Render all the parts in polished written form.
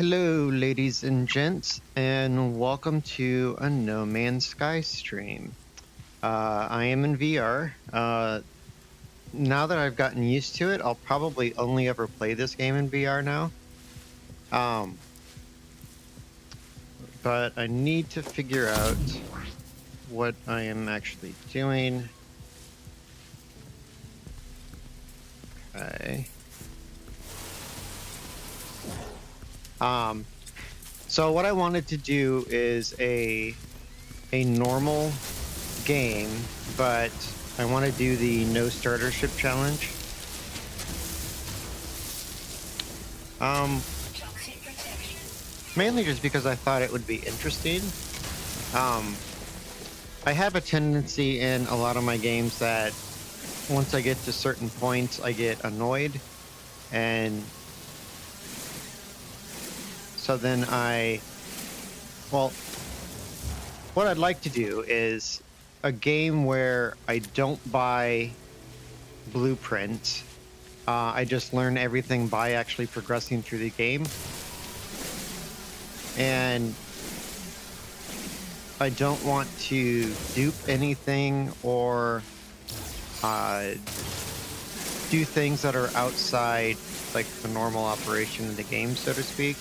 Hello, ladies and gents, and welcome to a No Man's Sky stream. I am in VR. Now that I've gotten used to it, I'll probably only ever play this game in VR now. But I need to figure out what I am actually doing. Okay. So what I wanted to do is a normal game, but I want to do the no starter ship challenge. Mainly just because I thought it would be interesting. I have a tendency in a lot of my games that once I get to certain points, I get annoyed, and so then what I'd like to do is a game where I don't buy blueprints. I just learn everything by actually progressing through the game. And I don't want to dupe anything or do things that are outside like the normal operation of the game, so to speak.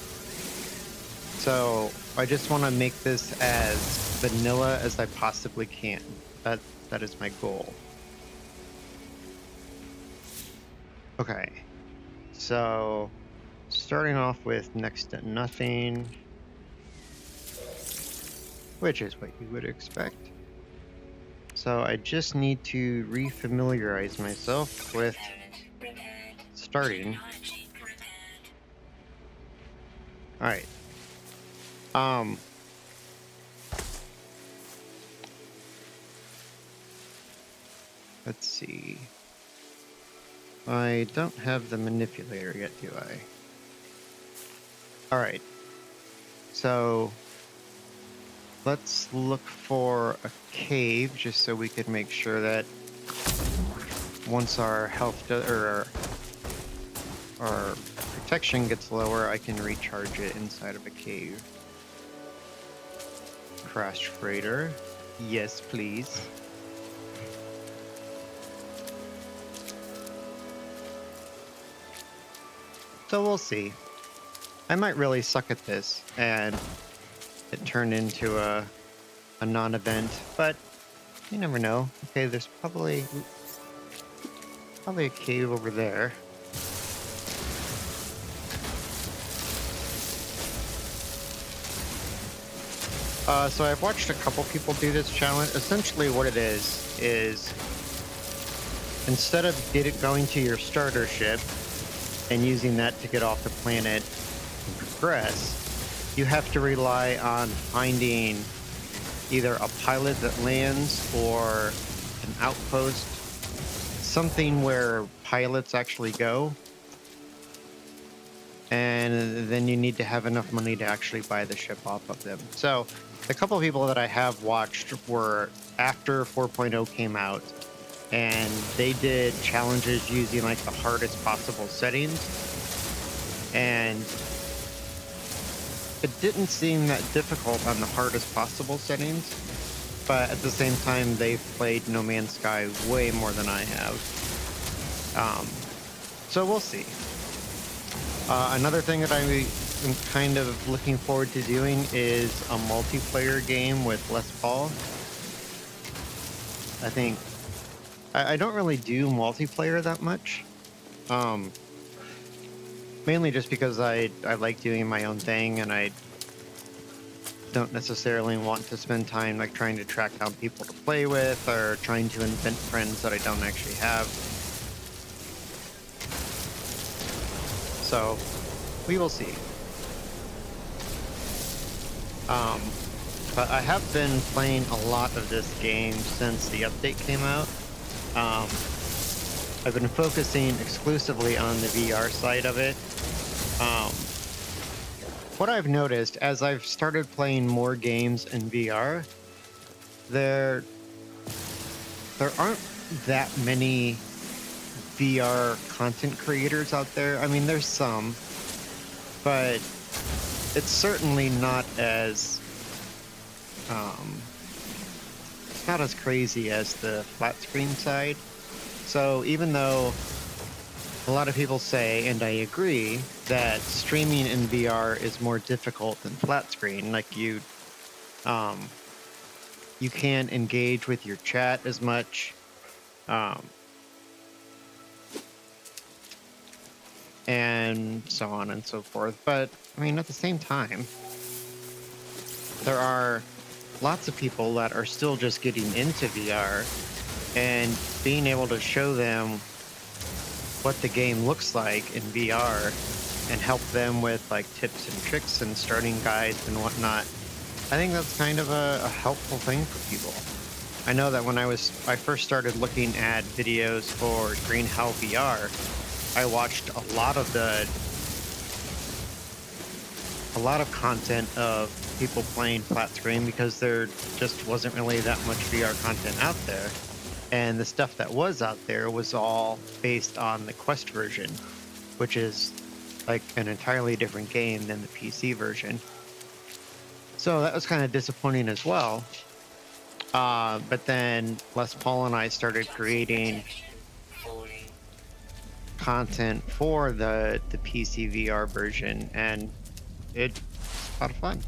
So I just want to make this as vanilla as I possibly can. That is my goal. Okay, so starting off with next to nothing, which is what you would expect. So I just need to refamiliarize myself with starting. All right. Let's see. I don't have the manipulator yet, do I? All right. So let's look for a cave just so we could make sure that once our health or our protection gets lower, I can recharge it inside of a cave. Crash freighter. Yes, please. So we'll see. I might really suck at this and it turned into a non-event, but you never know. Okay, there's probably a cave over there. So I've watched a couple people do this challenge. Essentially what it is instead of going to your starter ship and using that to get off the planet and progress, you have to rely on finding either a pilot that lands or an outpost, something where pilots actually go. And then you need to have enough money to actually buy the ship off of them. So the couple of people that I have watched were after 4.0 came out, and they did challenges using like the hardest possible settings, and it didn't seem that difficult on the hardest possible settings, but at the same time they've played No Man's Sky way more than I have. So we'll see. Another thing that I'm kind of looking forward to doing is a multiplayer game with Les Paul. I think I don't really do multiplayer that much. Mainly just because I like doing my own thing, and I don't necessarily want to spend time like trying to track down people to play with or trying to invent friends that I don't actually have. So we will see. But I have been playing a lot of this game since the update came out. I've been focusing exclusively on the VR side of it. What I've noticed as I've started playing more games in VR, there aren't that many VR content creators out there. I mean, there's some, but it's certainly not as it's not as crazy as the flat screen side. So even though a lot of people say, and I agree, that streaming in VR is more difficult than flat screen, like you can't engage with your chat as much, and so on and so forth. But I mean, at the same time, there are lots of people that are still just getting into VR, and being able to show them what the game looks like in VR and help them with like tips and tricks and starting guides and whatnot, I think that's kind of a helpful thing for people. I know that when I first started looking at videos for Green Hell VR, I watched a lot of content of people playing flat screen because there just wasn't really that much VR content out there. And the stuff that was out there was all based on the Quest version, which is like an entirely different game than the PC version. So that was kind of disappointing as well. But then Les Paul and I started creating content for the PC VR version, and it's a lot of fun.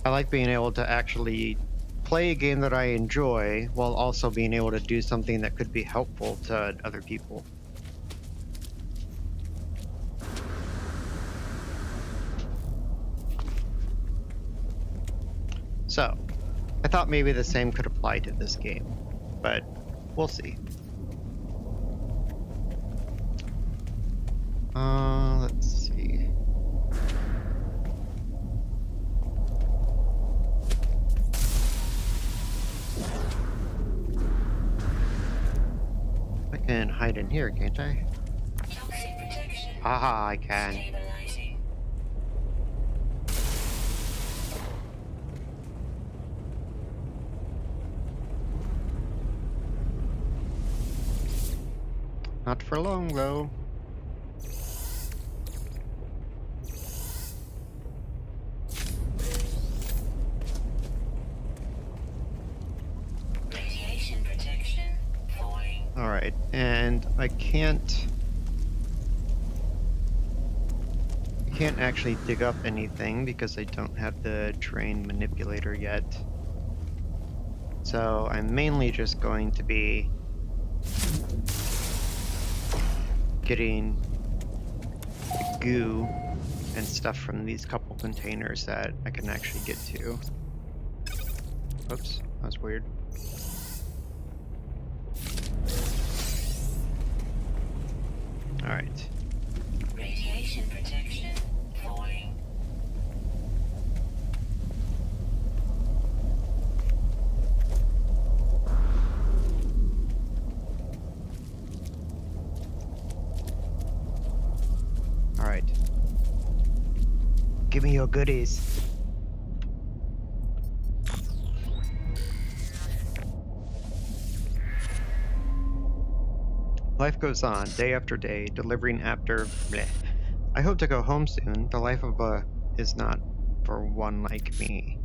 I like being able to actually play a game that I enjoy while also being able to do something that could be helpful to other people. So, I thought maybe the same could apply to this game, but we'll see. Let's see. I can hide in here, can't I? Haha, I can. Not for long, though. Radiation protection falling. All right, and I can't actually dig up anything because I don't have the terrain manipulator yet. So I'm mainly just going to be getting goo and stuff from these couple containers that I can actually get to. Oops, that was weird. All right. Radiation protection falling. All right. Give me your goodies. Life goes on, day after day, delivering after bleh. I hope to go home soon. The life of a is not for one like me.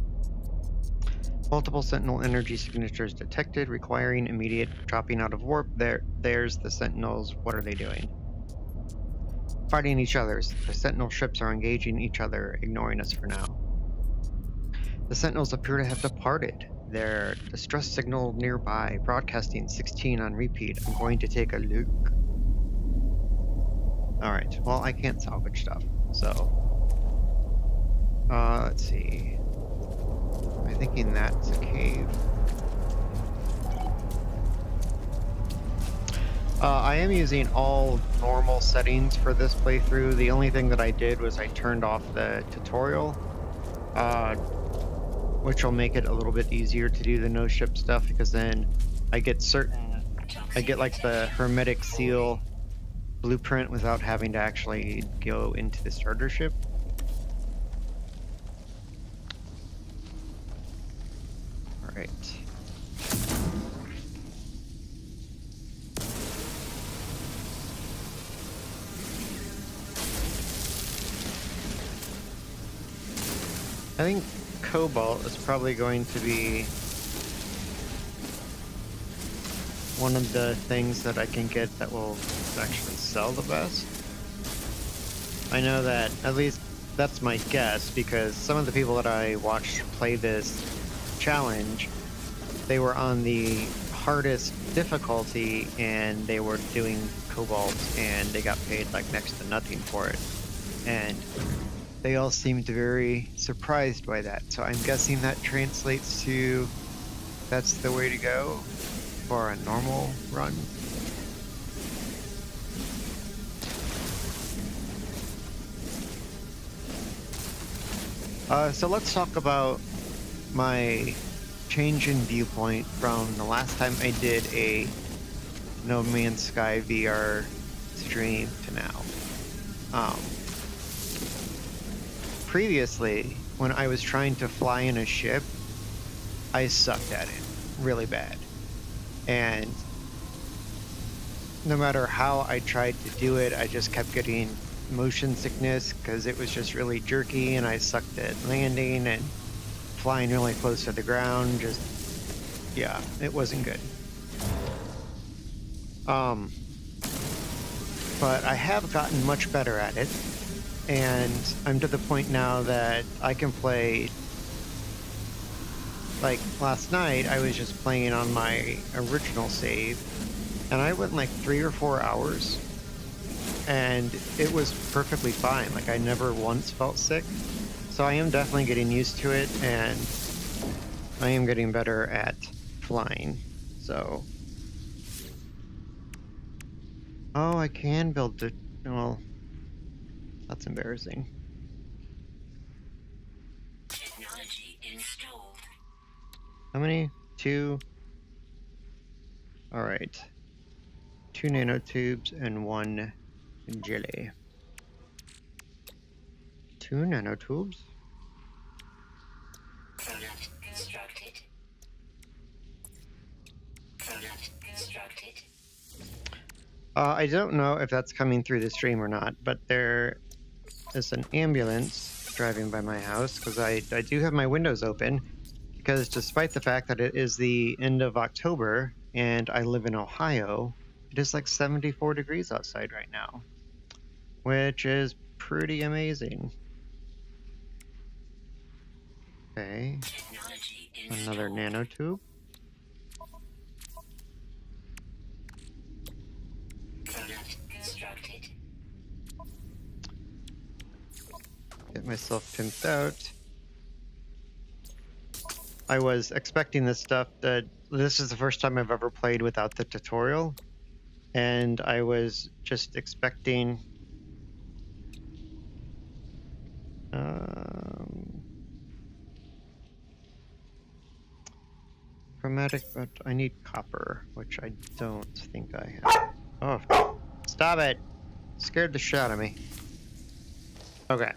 Multiple Sentinel energy signatures detected, requiring immediate dropping out of warp. There's the Sentinels. What are they doing? Fighting each other. The Sentinel ships are engaging each other, ignoring us for now. The Sentinels appear to have departed. Their distress signal nearby, broadcasting 16 on repeat. I'm going to take a look. Alright, well, I can't salvage stuff, so... let's see... I'm thinking that's a cave. I am using all normal settings for this playthrough. The only thing that I did was I turned off the tutorial, which will make it a little bit easier to do the no-ship stuff, because then I get like the hermetic seal blueprint without having to actually go into the starter ship. All right. I think cobalt is probably going to be one of the things that I can get that will actually sell the best. I know that, at least that's my guess, because some of the people that I watched play this challenge, they were on the hardest difficulty and they were doing cobalt and they got paid like next to nothing for it. And they all seemed very surprised by that. So I'm guessing that translates to that's the way to go for a normal run. So let's talk about my change in viewpoint from the last time I did a No Man's Sky VR stream to now. Previously, when I was trying to fly in a ship, I sucked at it really bad. And no matter how I tried to do it, I just kept getting motion sickness because it was just really jerky and I sucked at landing and flying really close to the ground. Just, yeah, it wasn't good. But I have gotten much better at it. And I'm to the point now that I can play, like last night, I was just playing on my original save, and I went like 3 or 4 hours, and it was perfectly fine. Like I never once felt sick. So I am definitely getting used to it, and I am getting better at flying. So, oh, I can build it. Well, that's embarrassing. Technology installed. How many? 2. All right. 2 nanotubes and 1 jelly. 2 nanotubes. Product constructed. Product constructed. I don't know if that's coming through the stream or not, but there is an ambulance driving by my house because I do have my windows open, because despite the fact that it is the end of October and I live in Ohio, it is like 74 degrees outside right now, which is pretty amazing. Okay, Technology another installed. nanotube. Product constructed. Get myself pimped out. I was expecting this stuff. This is the first time I've ever played without the tutorial, and I was just expecting chromatic, but I need copper, which I don't think I have. Oh, stop it! Scared the shit out of me. Okay.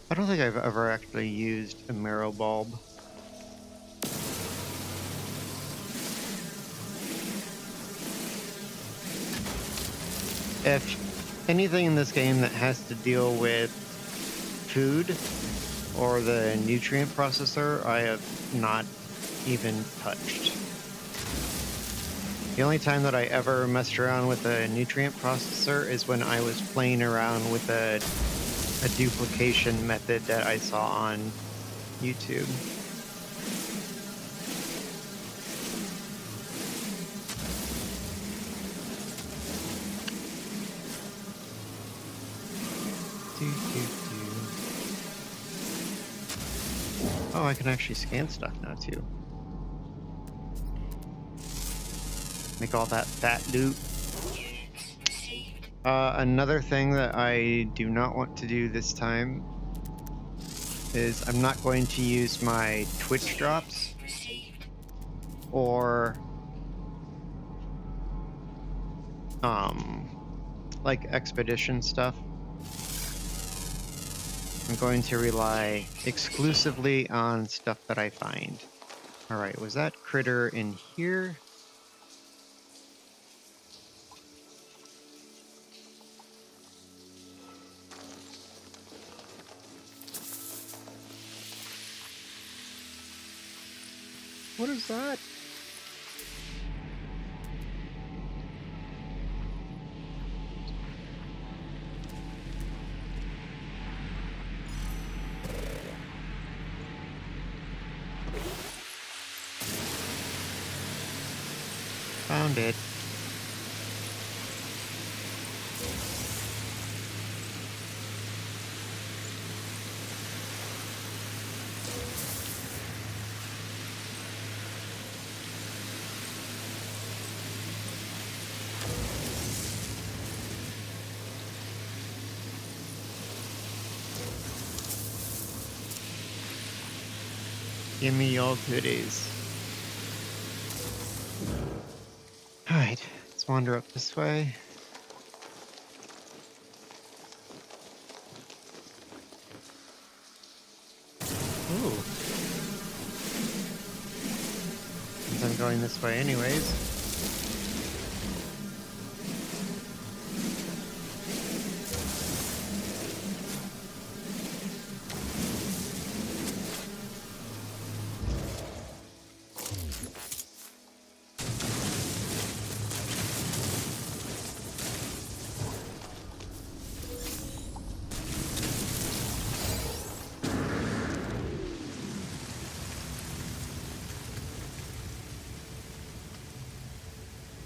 I don't think I've ever actually used a marrow bulb. If anything in this game that has to deal with food or the nutrient processor, I have not even touched. The only time that I ever messed around with a nutrient processor is when I was playing around with a duplication method that I saw on YouTube. Oh, I can actually scan stuff now too. Make all that fat loot. Units received. Another thing that I do not want to do this time is I'm not going to use my Twitch drops Received. or like expedition stuff. I'm going to rely exclusively on stuff that I find. Alright, was that critter in here? What is that? Found it. Give me your goodies. Alright, let's wander up this way. Ooh. Since I'm going this way anyways.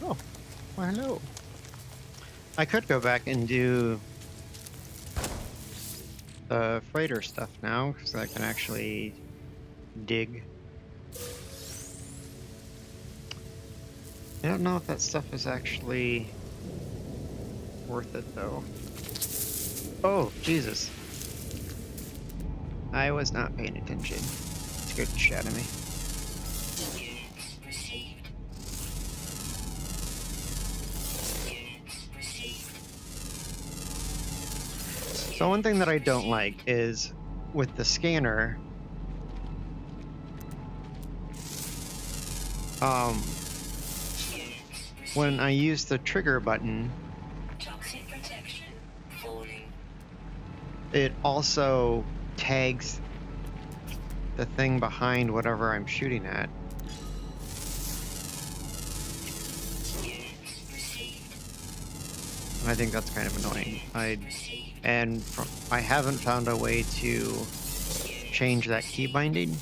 Oh, well, hello. I could go back and do the freighter stuff now, because I can actually dig. I don't know if that stuff is actually worth it, though. Oh, Jesus. I was not paying attention. Scared the shit out of me. Units received. Units received. So one thing that I don't like is with the scanner, when I use the trigger button, Toxic protection. Falling. it also tags the thing behind whatever I'm shooting at. Units received. And I think that's kind of annoying. Received. I haven't found a way to change that key binding.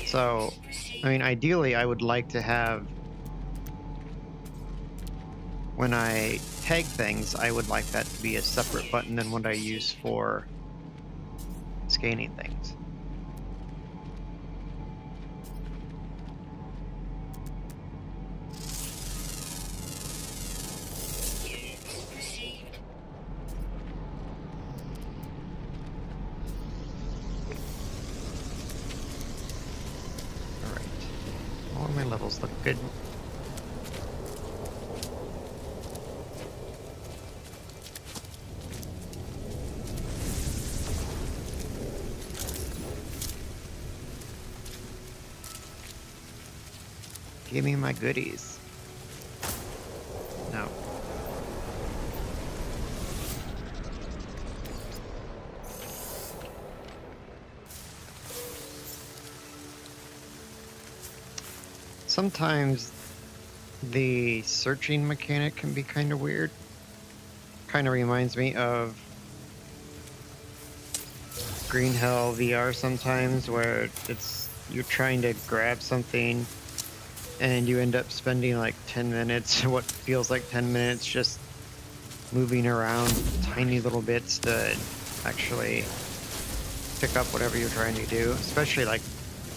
So, I mean, ideally, I would like to have, when I tag things, I would like that to be a separate button than what I use for scanning things. Units received. Alright. All my levels look good. Give me my goodies. No. Sometimes the searching mechanic can be kind of weird. Kind of reminds me of Green Hell VR sometimes, where it's you're trying to grab something and you end up spending like 10 minutes, what feels like 10 minutes, just moving around tiny little bits to actually pick up whatever you're trying to do, especially like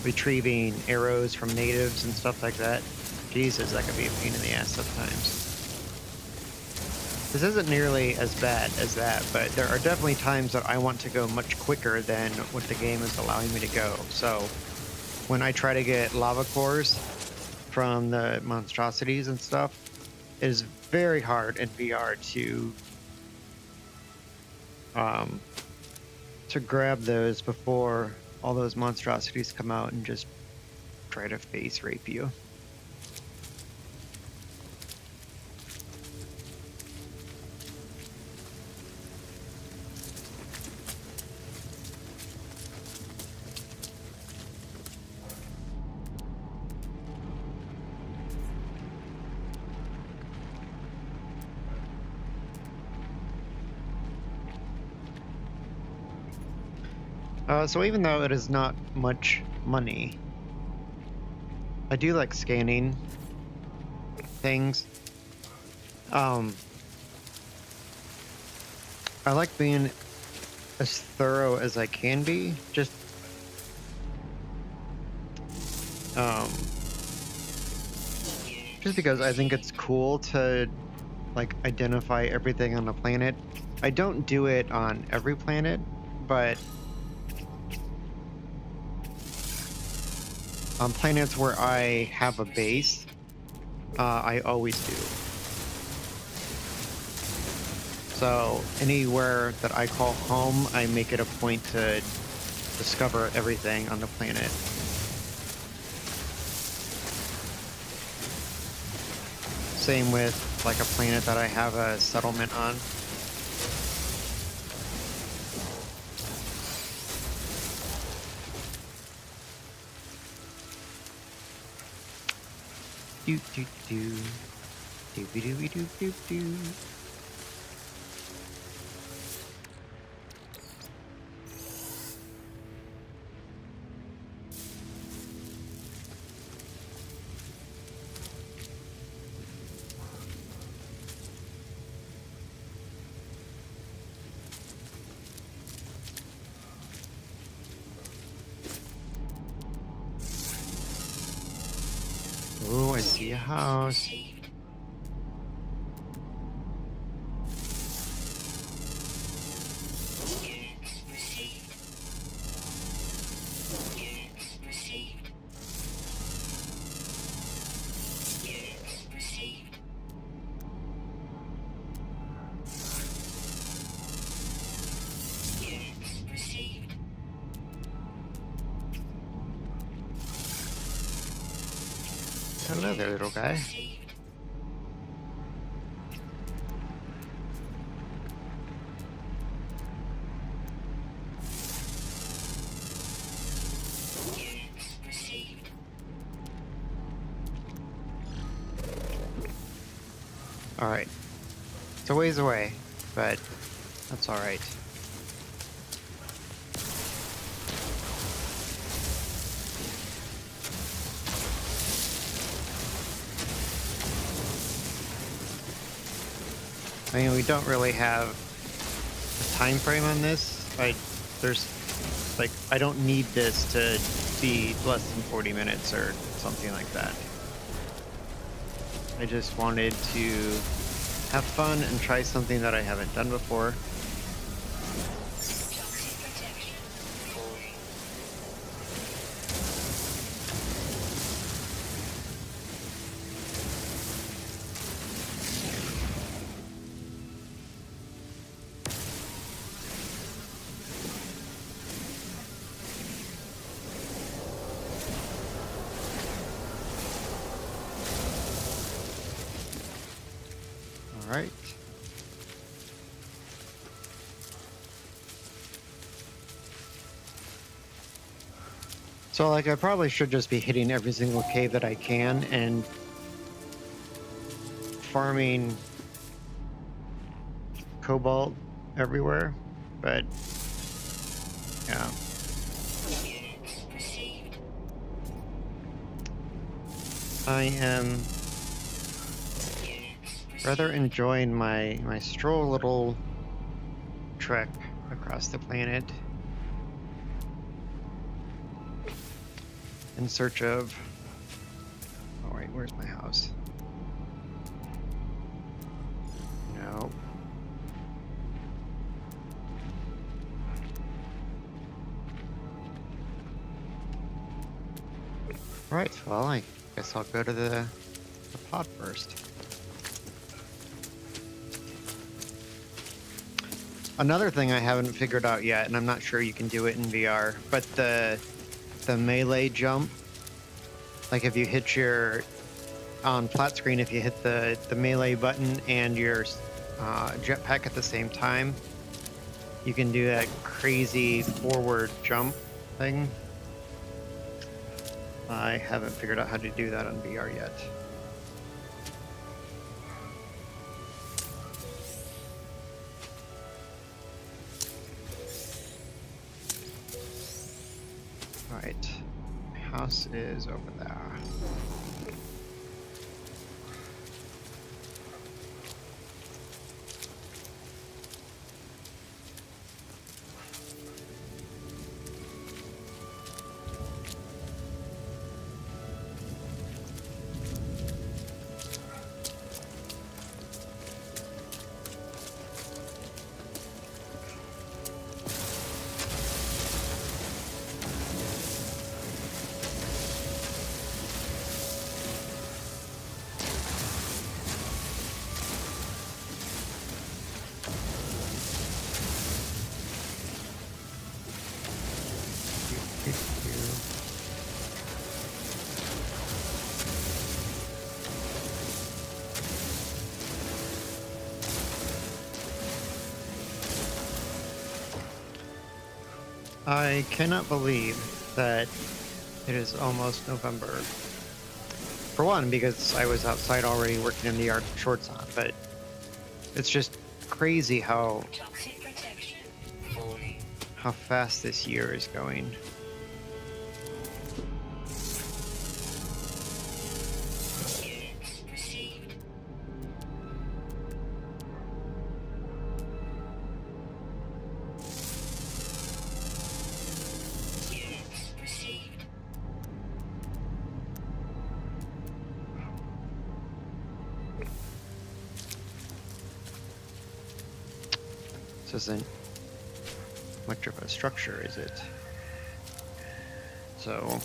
retrieving arrows from natives and stuff like that. Jesus, that could be a pain in the ass sometimes. This isn't nearly as bad as that, but there are definitely times that I want to go much quicker than what the game is allowing me to go. So when I try to get lava cores from the monstrosities and stuff, it is very hard in VR to grab those before all those monstrosities come out and just try to face rape you. So even though it is not much money, I do like scanning things. I like being as thorough as I can be. Just because I think it's cool to like identify everything on the planet. I don't do it on every planet, but on planets where I have a base, I always do. So anywhere that I call home, I make it a point to discover everything on the planet. Same with like a planet that I have a settlement on. Do do do do do do do do do. Oh, I see a house. Received. Units received. Units received. Units received. Units received. Hello there, little guy. Received. Units received. Alright. It's a ways away, but that's alright. I mean, we don't really have a time frame on this. I don't need this to be less than 40 minutes or something like that. I just wanted to have fun and try something that I haven't done before. Toxic protection. Falling. Alright. So, like, I probably should just be hitting every single cave that I can and farming cobalt everywhere, but yeah. Units received. I am Units rather received. enjoying my stroll little trek across the planet. in search of. Oh wait, where's my house? No. Right. Well, I guess I'll go to the pod first. Another thing I haven't figured out yet, and I'm not sure you can do it in VR, but the melee jump, like if you hit your on flat screen, if you hit the melee button and your jetpack at the same time, you can do that crazy forward jump thing. I haven't figured out how to do that on VR yet. Right, my house is over there. I cannot believe that it is almost November. For one, because I was outside already working in the yard with shorts on, but it's just crazy how Toxic protection falling. how fast this year is going. Units received. Units received. This isn't much of a structure, is it? So,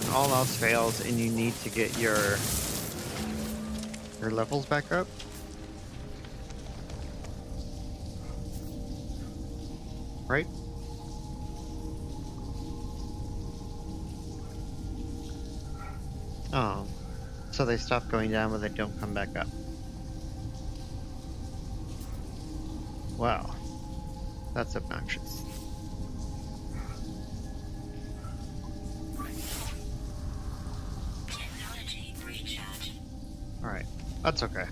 when all else fails and you need to get your levels back up, right? Oh, so they stop going down, but they don't come back up. Wow, that's obnoxious. Technology recharge. All right, that's okay.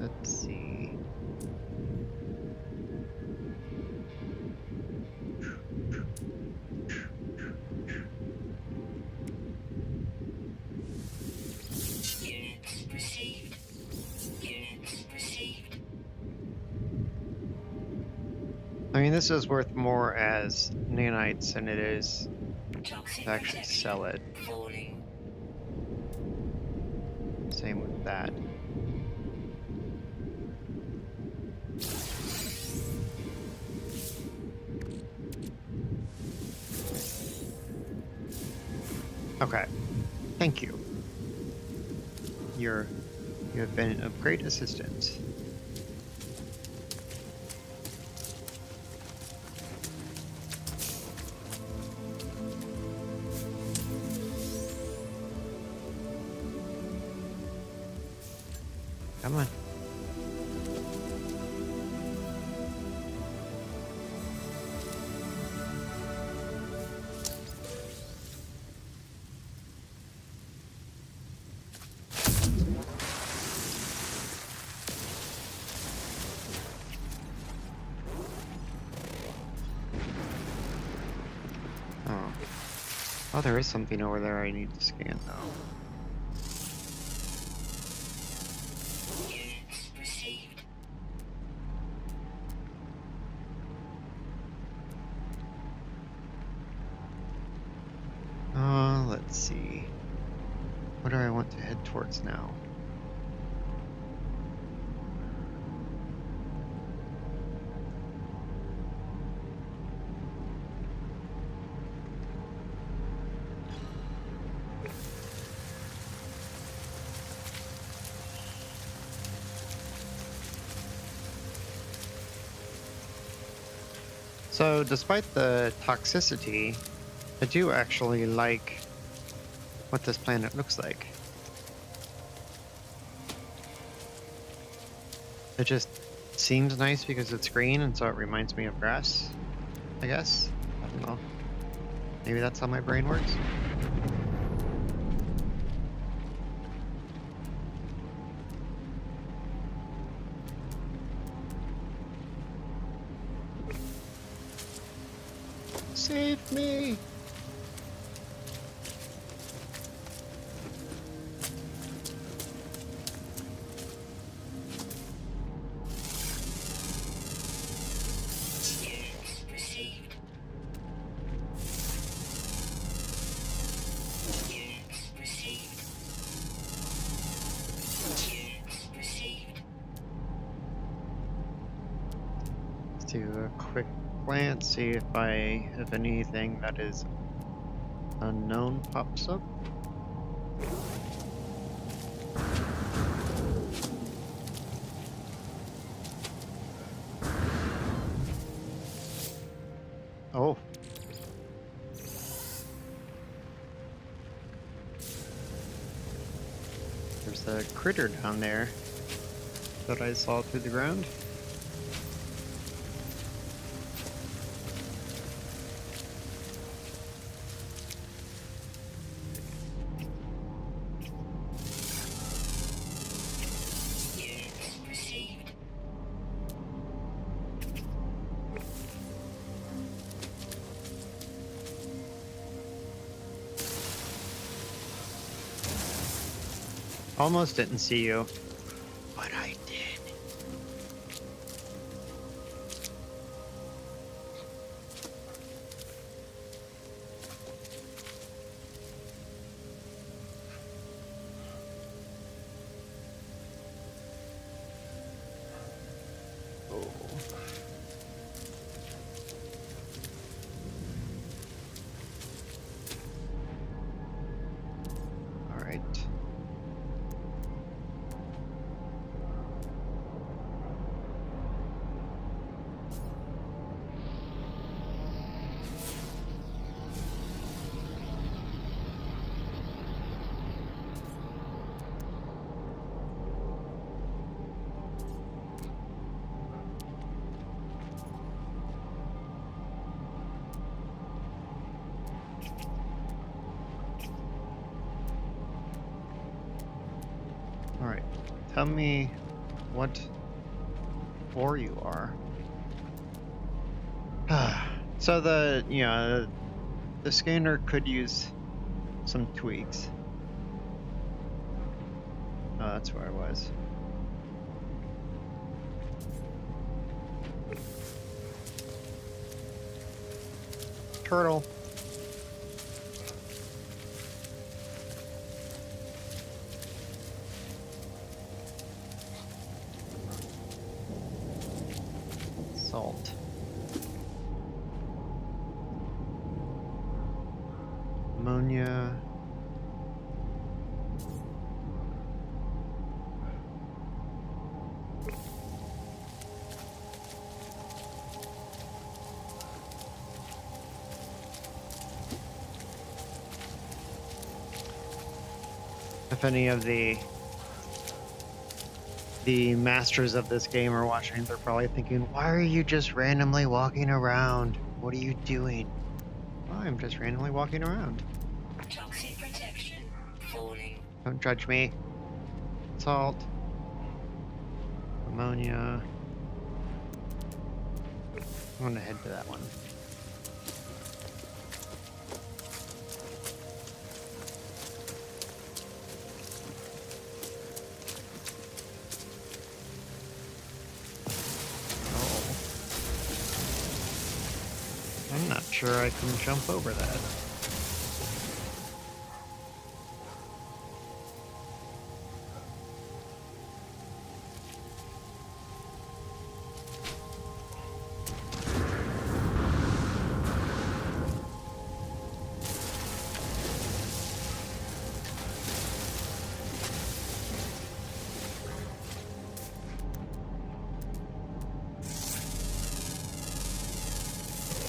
Let's see. Units received. Units received. I mean, this is worth more as nanites than it is Toxic to actually protection sell it. falling. Same with that. Okay, thank you. You have been of great assistance. Come on. Oh, there is something over there I need to scan though. Units received. Let's see. What do I want to head towards now? So, despite the toxicity, I do actually like what this planet looks like. It just seems nice because it's green, and so it reminds me of grass, I guess. I don't know. Maybe that's how my brain works. Save me! Units received. Units received. Units received. Let's do a quick glance, see if if anything that is unknown pops up. Oh. There's a critter down there that I saw through the ground. Units received. Almost didn't see you, but I did. Oh. All right. All right. Tell me what ore you are. So the scanner could use some tweaks. Oh, that's where I was. Turtle. Salt. Ammonia. If any of the masters of this game are watching, they're probably thinking, why are you just randomly walking around? What are you doing? Well, I'm just randomly walking around. Toxic protection falling. Don't judge me. Salt. Ammonia. I'm gonna head to that one. I'm not sure I can jump over that.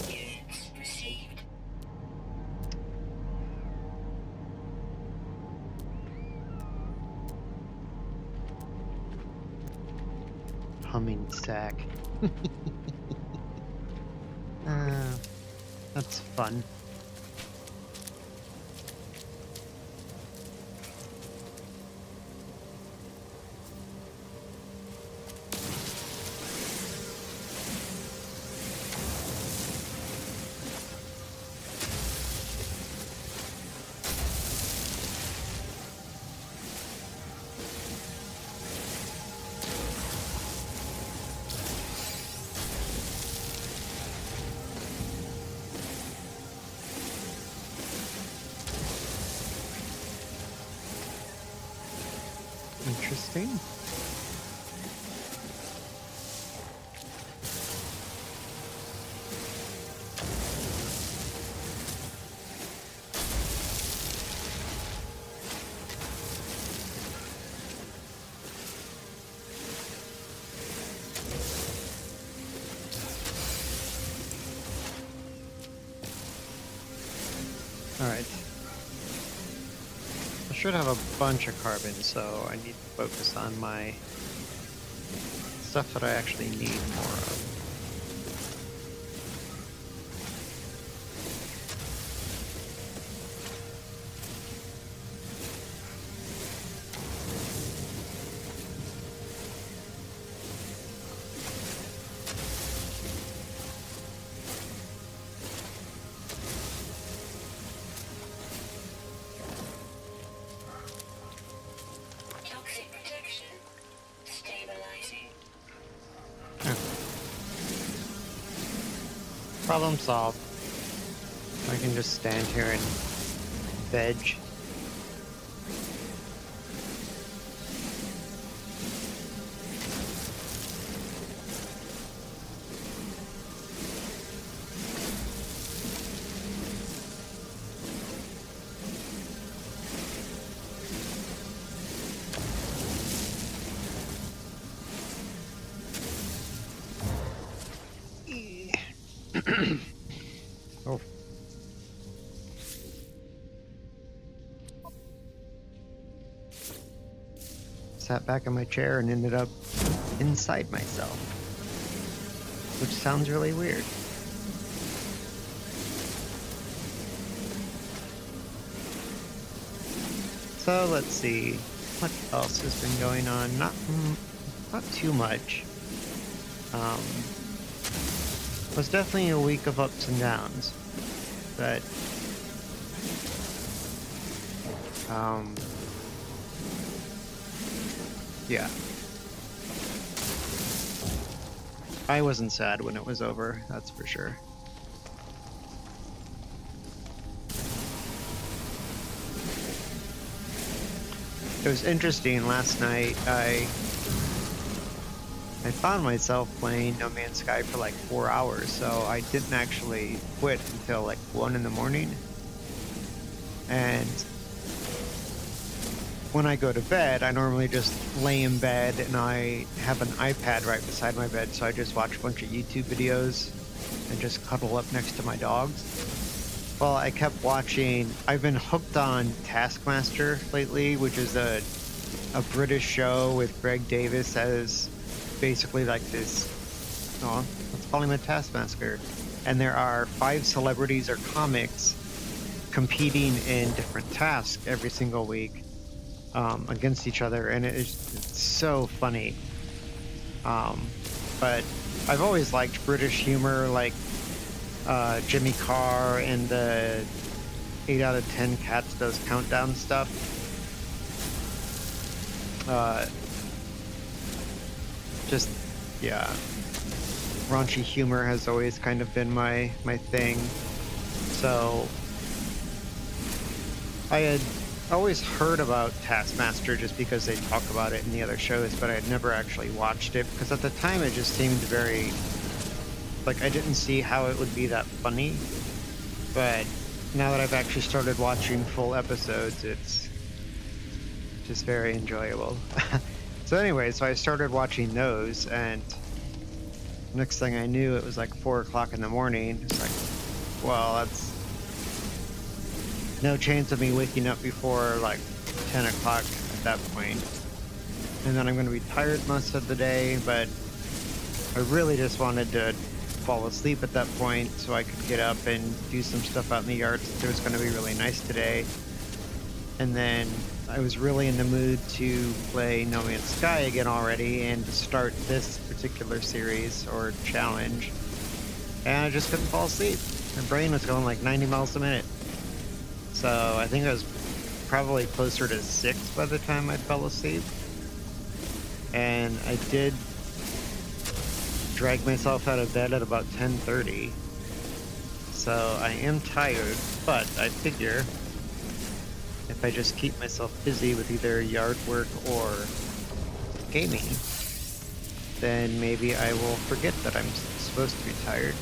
Units received. Humming sack. That's fun. Interesting. Alright. I should have a bunch of carbon, so I need to focus on my stuff that I actually need more of. Toxic protection. Stabilizing. Problem solved. I can just stand here and veg. Oh. Sat back in my chair and ended up inside myself, which sounds really weird. So let's see what else has been going on. Not too much. Was definitely a week of ups and downs, but yeah. I wasn't sad when it was over, that's for sure. It was interesting. Last night I found myself playing No Man's Sky for like 4 hours, so I didn't actually quit until like 1 in the morning. And when I go to bed, I normally just lay in bed and I have an iPad right beside my bed, so I just watch a bunch of YouTube videos and just cuddle up next to my dogs. Well, I kept watching. I've been hooked on Taskmaster lately, which is a British show with Greg Davis as basically like this. Oh, let's call him a Taskmaster. And there are 5 celebrities or comics competing in different tasks every single week against each other, and it's so funny. But I've always liked British humor, like Jimmy Carr and the 8 out of 10 Cats Does Countdown stuff. Just, yeah. raunchy humor has always kind of been my thing. So I had always heard about Taskmaster just because they talk about it in the other shows, but I had never actually watched it because at the time it just seemed very, like, I didn't see how it would be that funny. But now that I've actually started watching full episodes, it's just very enjoyable. So anyway, so I started watching those, and next thing I knew, it was like 4 o'clock in the morning. It's like, well, that's no chance of me waking up before like 10 o'clock at that point. And then I'm going to be tired most of the day, but I really just wanted to fall asleep at that point so I could get up and do some stuff out in the yard since it was going to be really nice today. And then I was really in the mood to play No Man's Sky again already and to start this particular series or challenge. And I just couldn't fall asleep. My brain was going like 90 miles a minute. So I think I was probably closer to 6 by the time I fell asleep. And I did drag myself out of bed at about 10:30. So I am tired, but I figure if I just keep myself busy with either yard work or gaming, then maybe I will forget that I'm supposed to be tired.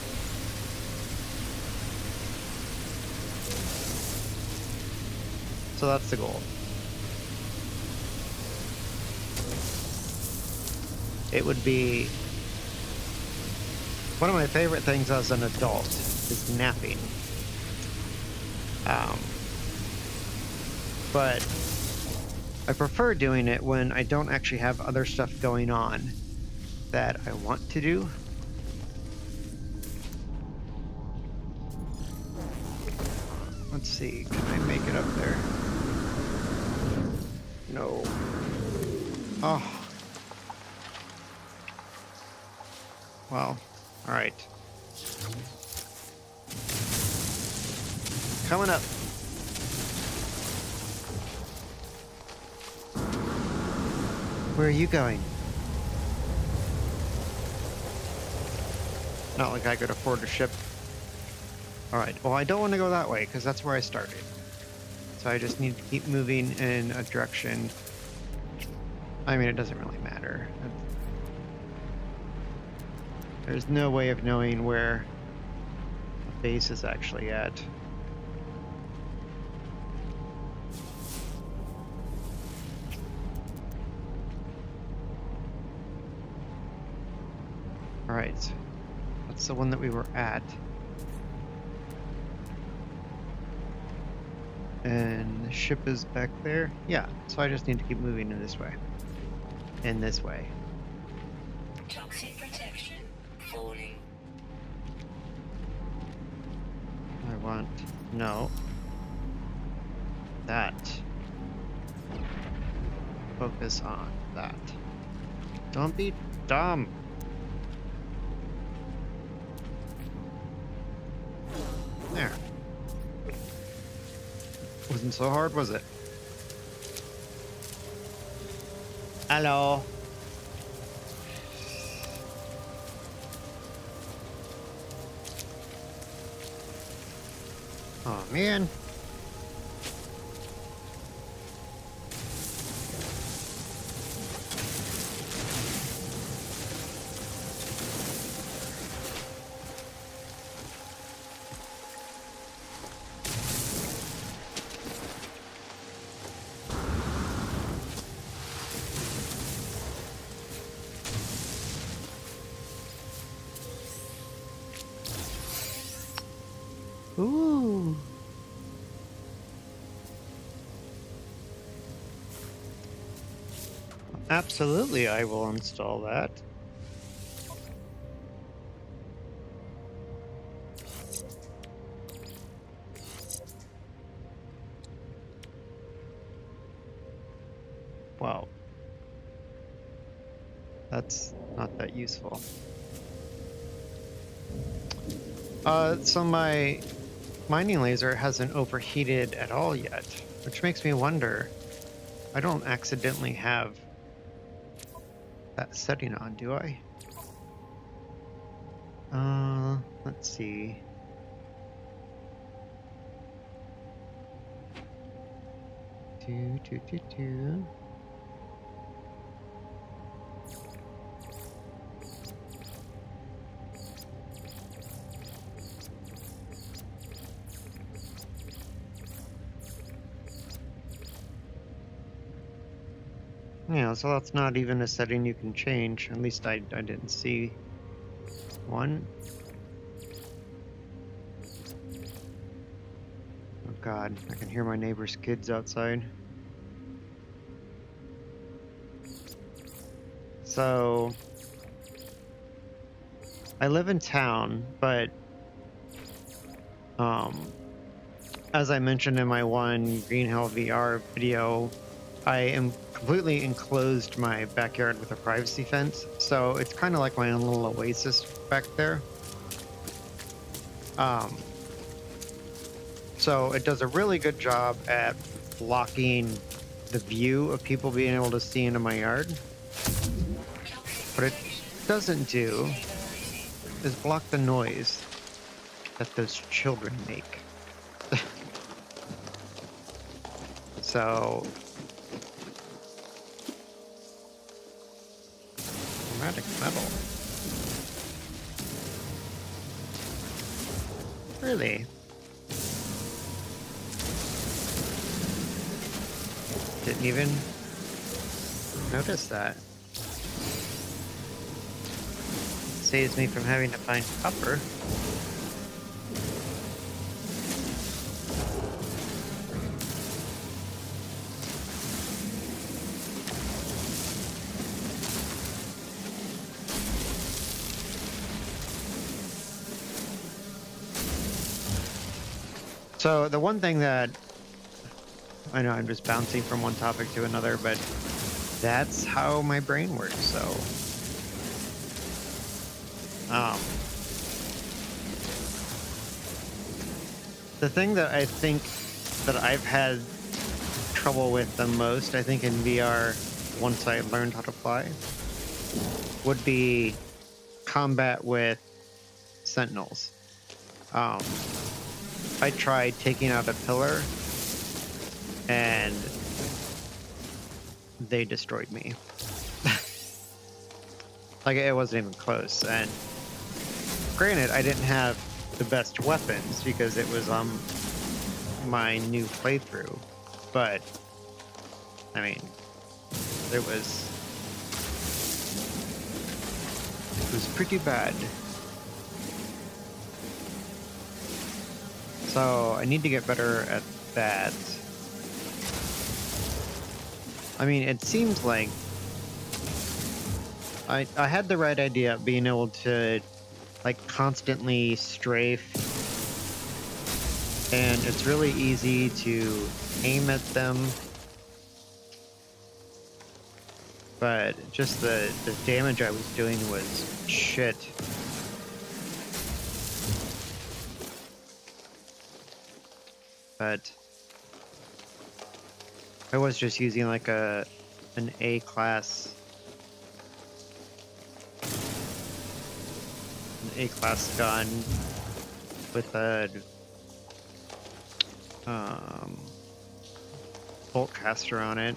So that's the goal. It would be one of my favorite things as an adult is napping. But I prefer doing it when I don't actually have other stuff going on that I want to do. Let's see, can I make it up there? No. Oh. Well, alright. Coming up. Where are you going? Not like I could afford a ship. Alright, well I don't want to go that way because that's where I started. So I just need to keep moving in a direction. I mean, it doesn't really matter. There's no way of knowing where the base is actually at. Alright, that's the one that we were at. And the ship is back there. Yeah, so I just need to keep moving in this way. In this way. Toxic protection falling. I want... no. That. Focus on that. Don't be dumb. There. Wasn't so hard, was it? Hello. Oh man. Ooh. Absolutely, I will install that. Wow. That's not that useful. So my mining laser hasn't overheated at all yet, which makes me wonder. I don't accidentally have that setting on, do I? Let's see. Two. Yeah, so that's not even a setting you can change. At least I didn't see one. Oh god, I can hear my neighbor's kids outside. So, I live in town, but as I mentioned in my one Green Hell VR video, I am completely enclosed my backyard with a privacy fence, so it's kind of like my own little oasis back there. So it does a really good job at blocking the view of people being able to see into my yard. What it doesn't do is block the noise that those children make. So, chromatic metal. Really? Didn't even notice that. Saves me from having to find copper. So the one thing that I know I'm just bouncing from one topic to another, but that's how my brain works. So, the thing that I think that I've had trouble with the most, I think in VR, once I learned how to fly, would be combat with sentinels. I tried taking out a pillar, and they destroyed me. Like, it wasn't even close. And granted, I didn't have the best weapons because it was on my new playthrough, but I mean, it was pretty bad. So I need to get better at that. I mean, it seems like I had the right idea of being able to like constantly strafe, and it's really easy to aim at them, but just the damage I was doing was shit. But I was just using like an A-class gun with a bolt caster on it.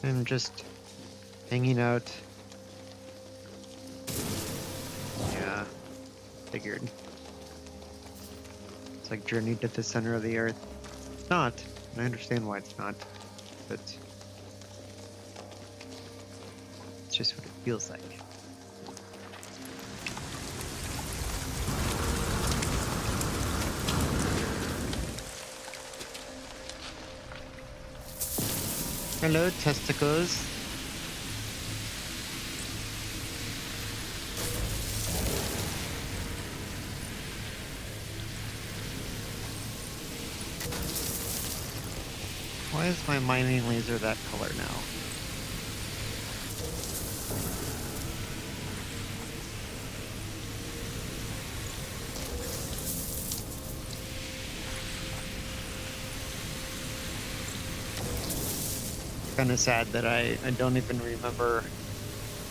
I'm just hanging out. Yeah, figured. It's like Journey to the Center of the Earth. It's not. And I understand why it's not, but it's just what it feels like. Hello, testicles. Why is my mining laser that color now? kind of sad that I don't even remember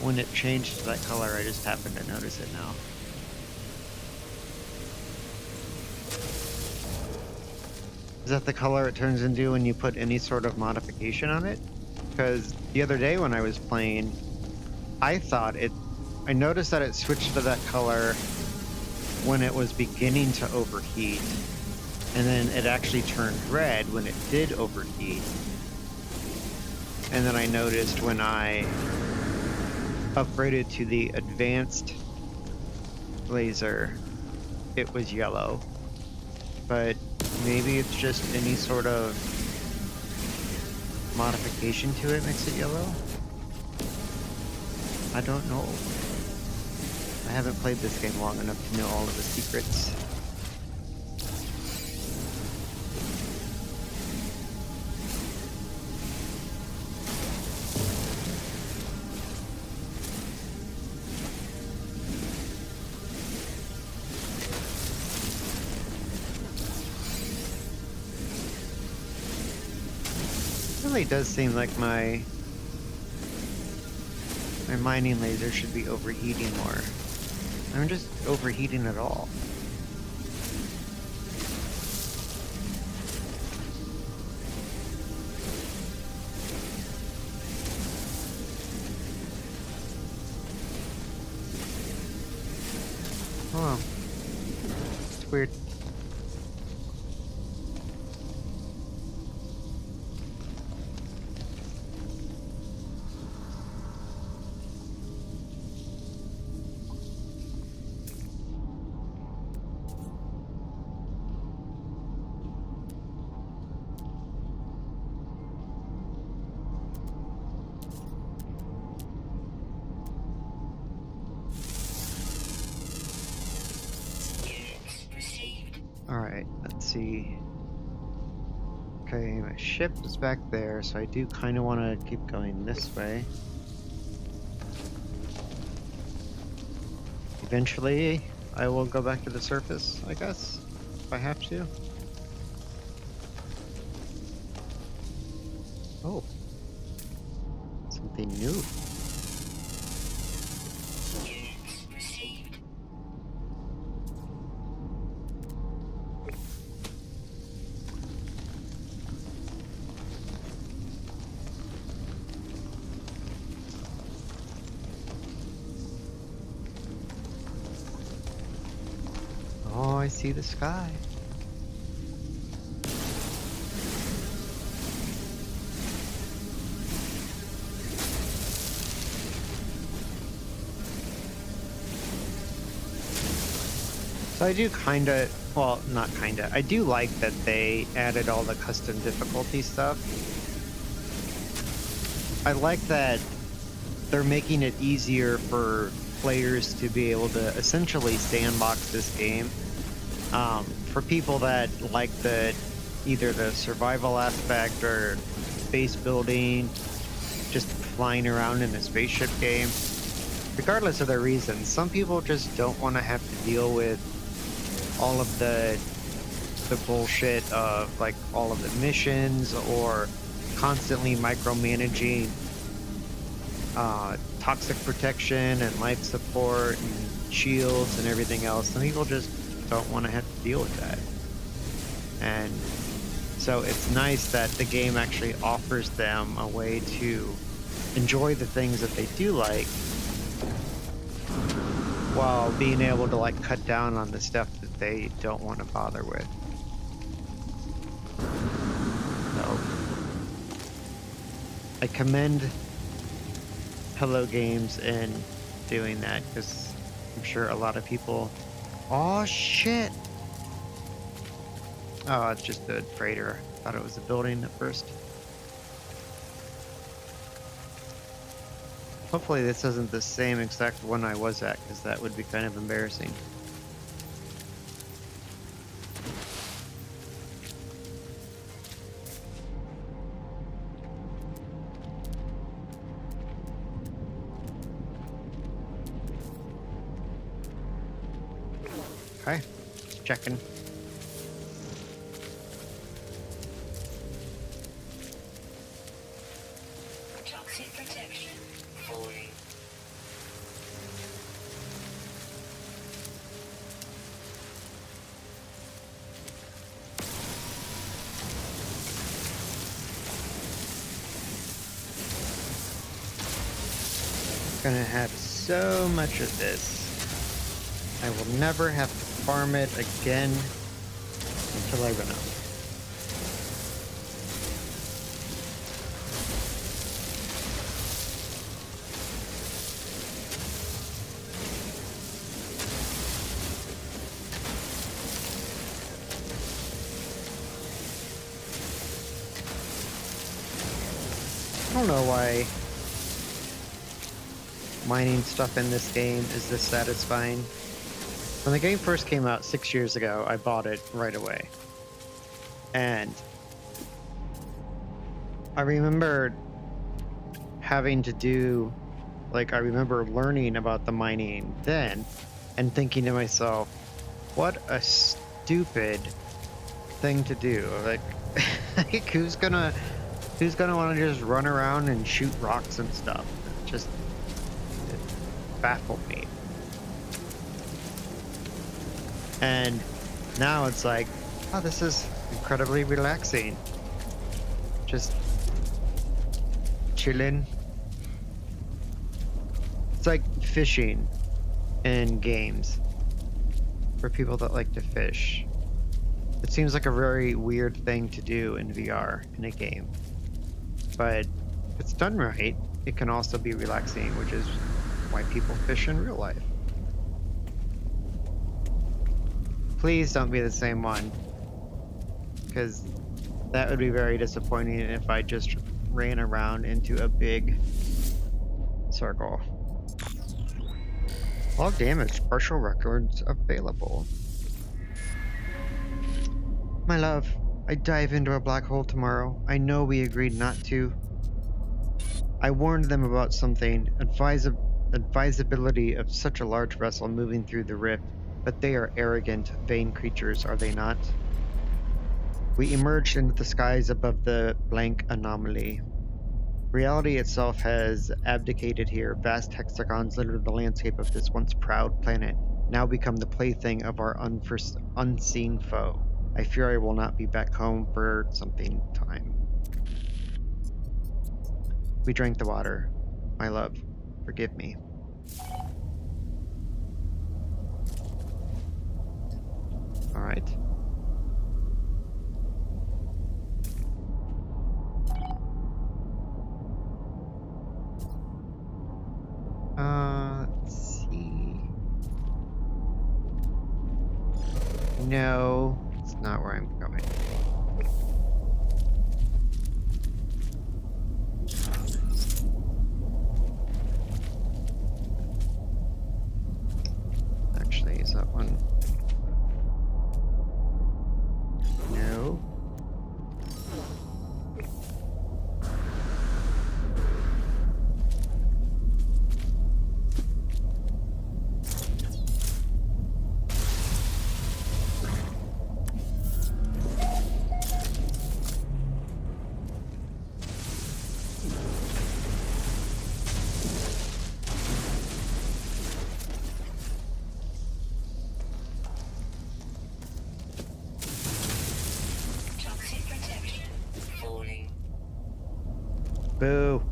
when it changed to that color. I just happened to notice it now. Is that the color it turns into when you put any sort of modification on it? Because the other day when I was playing, I noticed that it switched to that color when it was beginning to overheat, and then it actually turned red when it did overheat. And then I noticed when I upgraded to the advanced laser, it was yellow. But maybe it's just any sort of modification to it makes it yellow? I don't know. I haven't played this game long enough to know all of the secrets. It really does seem like my mining laser should be overheating more. I'm just overheating it all. Oh, it's weird. Units received. Alright, let's see. Okay, my ship is back there, so I do kind of want to keep going this way. Eventually, I will go back to the surface, I guess, if I have to. Oh, something new. Units received. Oh, I see the sky. So I do kinda, well, not kinda, I do like that they added all the custom difficulty stuff. I like that they're making it easier for players to be able to essentially sandbox this game. For people that like either the survival aspect or base building, just flying around in a spaceship game, regardless of their reasons, some people just don't want to have to deal with all of the bullshit of like all of the missions or constantly micromanaging toxic protection and life support and shields and everything else. Some people just don't want to have to deal with that. And so it's nice that the game actually offers them a way to enjoy the things that they do like while being able to like cut down on the stuff that they don't want to bother with. So I commend Hello Games in doing that, because I'm sure a lot of people... Oh shit! Oh, it's just a freighter. Thought it was a building at first. Hopefully this isn't the same exact one I was at, because that would be kind of embarrassing. Okay, just checking. Gonna have so much of this. I will never have to farm it again until I run out. I don't know why mining stuff in this game is this satisfying. When the game first came out 6 years ago, I bought it right away. And I remember having to do, like, I remember learning about the mining then and thinking to myself, what a stupid thing to do. Like, like who's gonna want to just run around and shoot rocks and stuff? It baffled me. And now it's like, oh, this is incredibly relaxing. Just chilling. It's like fishing in games for people that like to fish. It seems like a very weird thing to do in VR in a game. But if it's done right, it can also be relaxing, which is why people fish in real life. Please don't be the same one, because that would be very disappointing if I just ran around into a big circle. Log damage, partial records available. My love, I dive into a black hole tomorrow. I know we agreed not to. I warned them about something, advisability of such a large vessel moving through the rift, but they are arrogant, vain creatures, are they not? We emerged into the skies above the blank anomaly. Reality itself has abdicated here. Vast hexagons litter the landscape of this once proud planet, now become the plaything of our unseen foe. I fear I will not be back home for something time. We drank the water. My love, forgive me. All right. Let's see. No, it's not where I'm going. Actually, is that one? No. Toxic protection. Falling. Boo.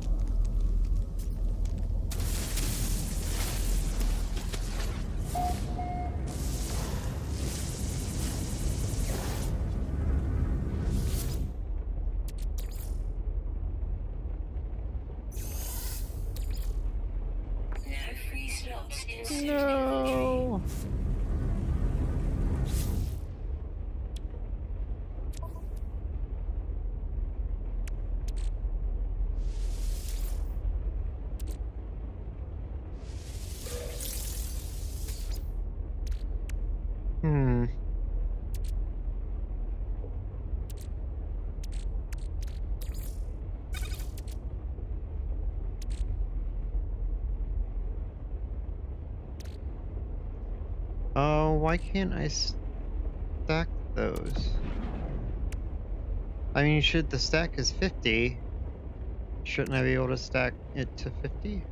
No free slots in suitable No. Hmm. Oh, why can't I stack those? I mean, should the stack is 50? Shouldn't I be able to stack it to 50?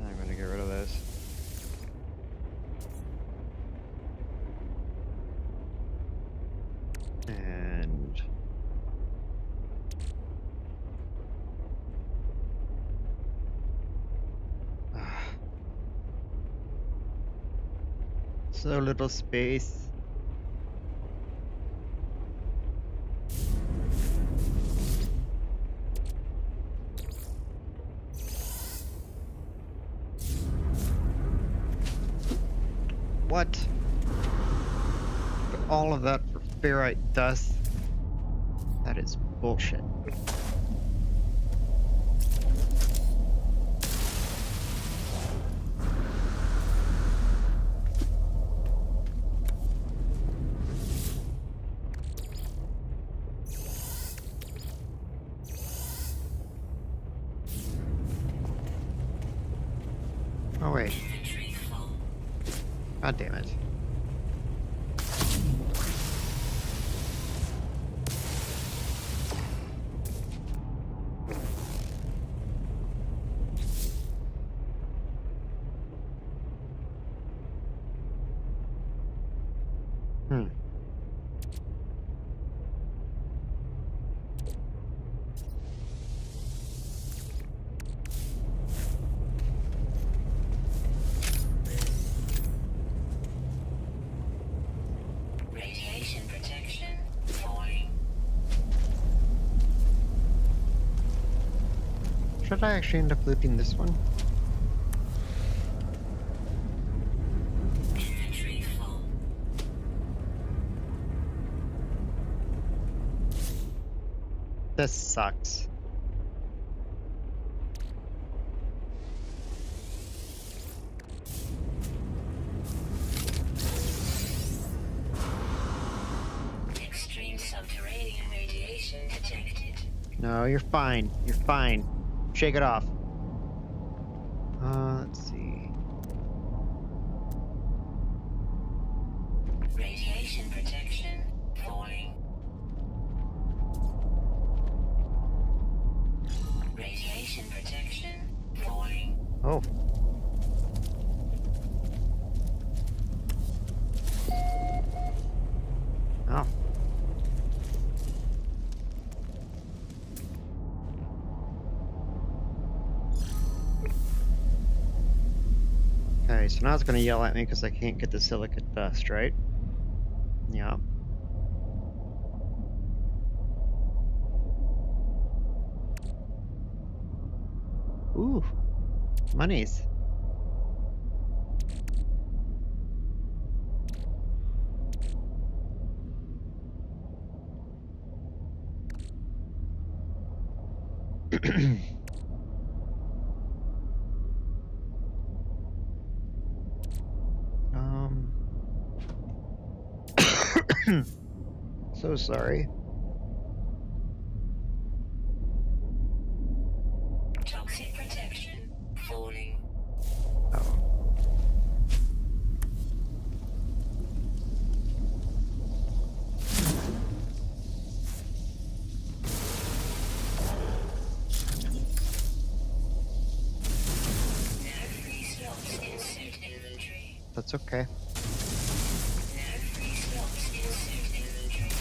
I'm gonna get rid of this. So little space. What? All of that for ferrite dust? That is bullshit. Oh wait. Inventory full. God damn it. Hmm. Radiation protection falling. Should I actually end up looting this one? Inventory full. This sucks. Extreme subterranean radiation detected. No, you're fine. You're fine. Shake it off. Let's see. Radiation protection falling. Radiation protection falling. Oh. Oh. Okay, so now it's gonna yell at me because I can't get the silicate dust, right? Yeah. Ooh. Monies. um. So sorry. Toxic protection falling. Oh. No free slots in suit inventory. That's okay. No free slots in suit inventory.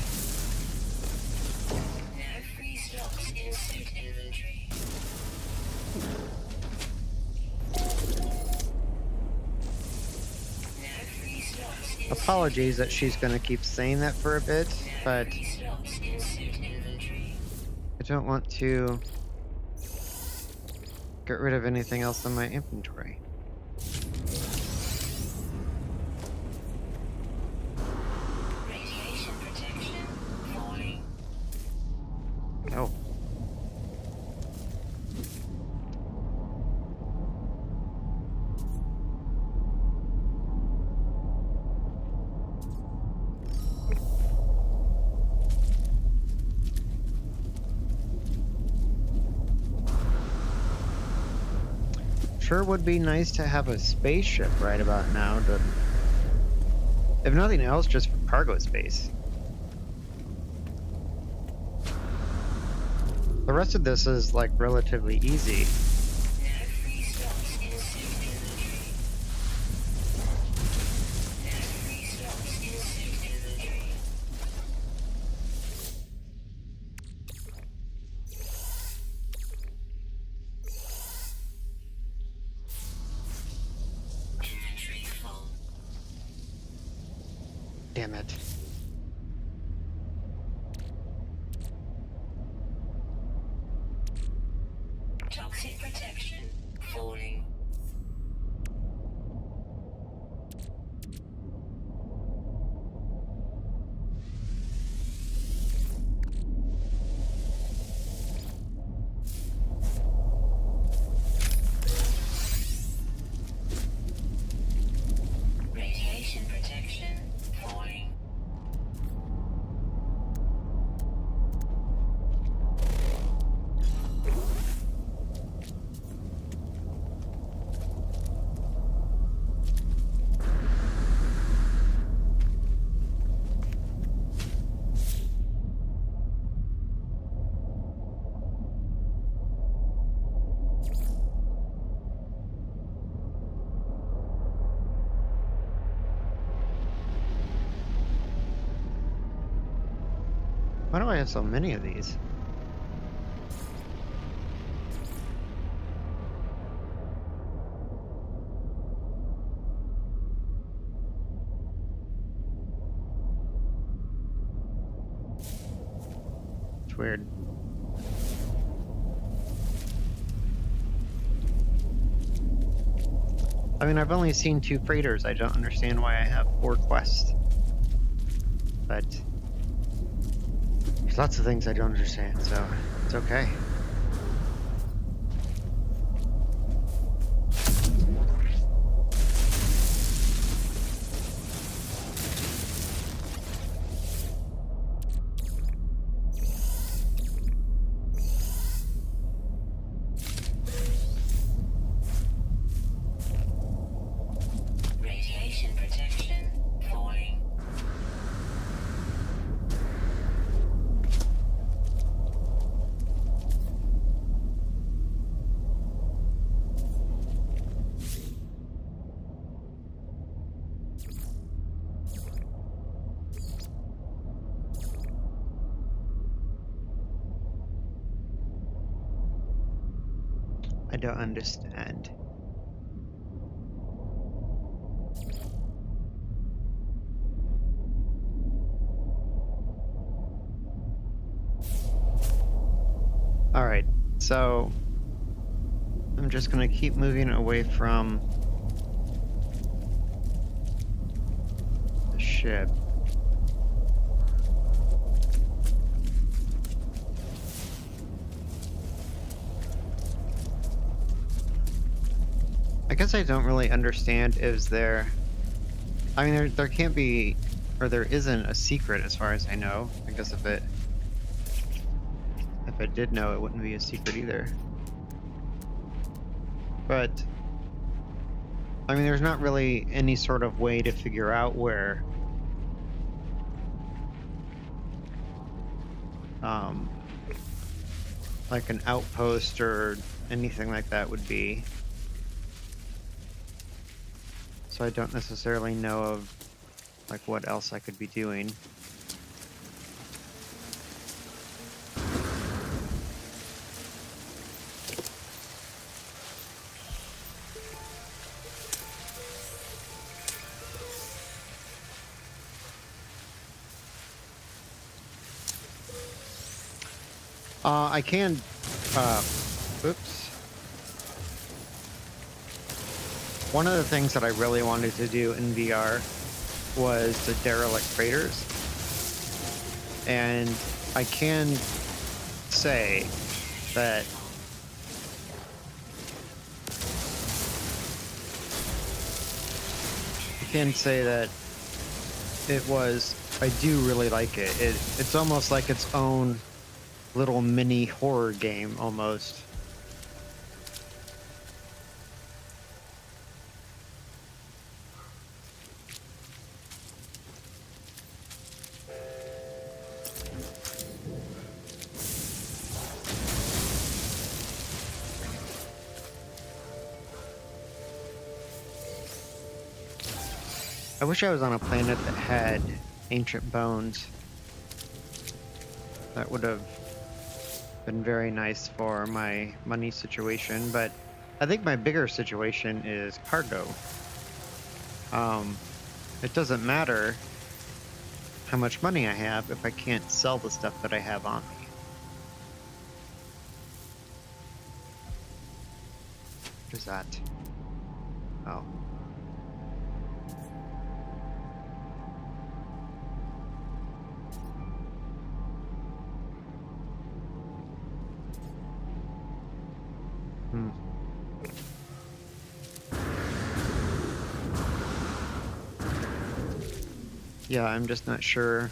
No free slots in suit inventory. No free slots in Apologies that she's gonna keep saying that for a bit, but free slots in suit inventory. I don't want to get rid of anything else in my inventory. Radiation protection falling. Oh. Sure would be nice to have a spaceship right about now to, if nothing else, just for cargo space. The rest of this is like relatively easy. No free slots in suit inventory. No free slots in suit inventory. Inventory full. Damn it. Toxic protection falling. Radiation protection falling. Why do I have so many of these? It's weird. I mean, I've only seen 2 freighters. I don't understand why I have 4 quests. But there's lots of things I don't understand, so it's okay. Radiation protection falling. I don't understand. All right, so I'm just gonna keep moving away from the ship. I guess I don't really understand, is there... I mean, there can't be, or there isn't a secret as far as I know. I guess if it did know, it wouldn't be a secret either. But, I mean, there's not really any sort of way to figure out where like an outpost or anything like that would be. So I don't necessarily know of like what else I could be doing. I can, oops. One of the things that I really wanted to do in VR was the derelict freighters. And I can say that I do really like it. It's almost like its own little mini horror game almost. I wish I was on a planet that had ancient bones. That would have been very nice for my money situation, but I think my bigger situation is cargo. It doesn't matter how much money I have if I can't sell the stuff that I have on me. What is that? Oh. Hmm. Yeah, I'm just not sure.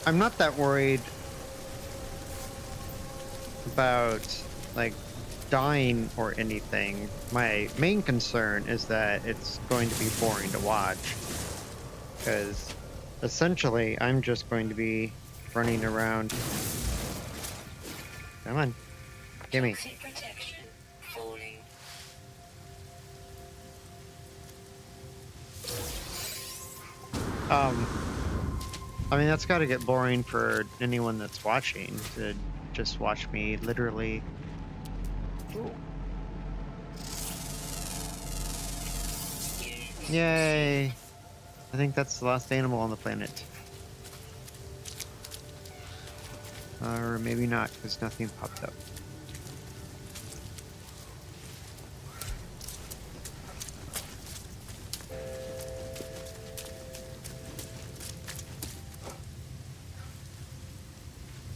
I'm not that worried about, like, dying or anything. My main concern is that it's going to be boring to watch. Because essentially, I'm just going to be running around. Come on. Gimme. Toxic protection falling. I mean, that's got to get boring for anyone that's watching to just watch me literally. Ooh. Yay! I think that's the last animal on the planet. Or maybe not, because nothing popped up.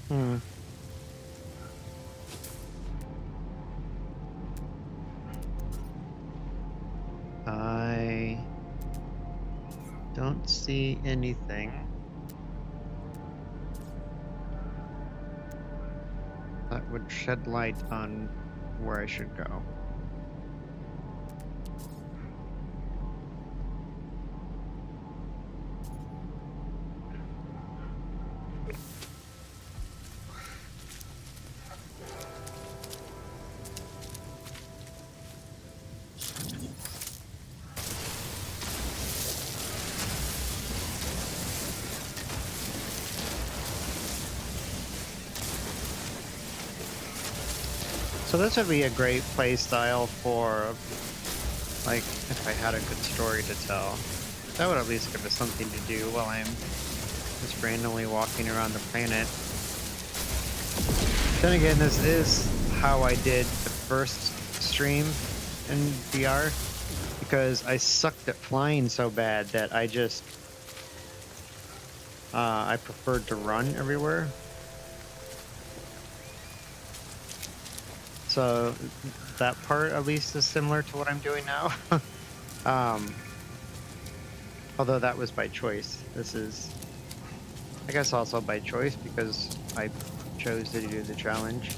Hmm. I don't see anything that would shed light on where I should go. So this would be a great play style for, like, if I had a good story to tell. That would at least give us something to do while I'm just randomly walking around the planet. Then again, this is how I did the first stream in VR, because I sucked at flying so bad that I just I preferred to run everywhere. So that part at least is similar to what I'm doing now. Although that was by choice. This is, I guess, also by choice because I chose to do the challenge.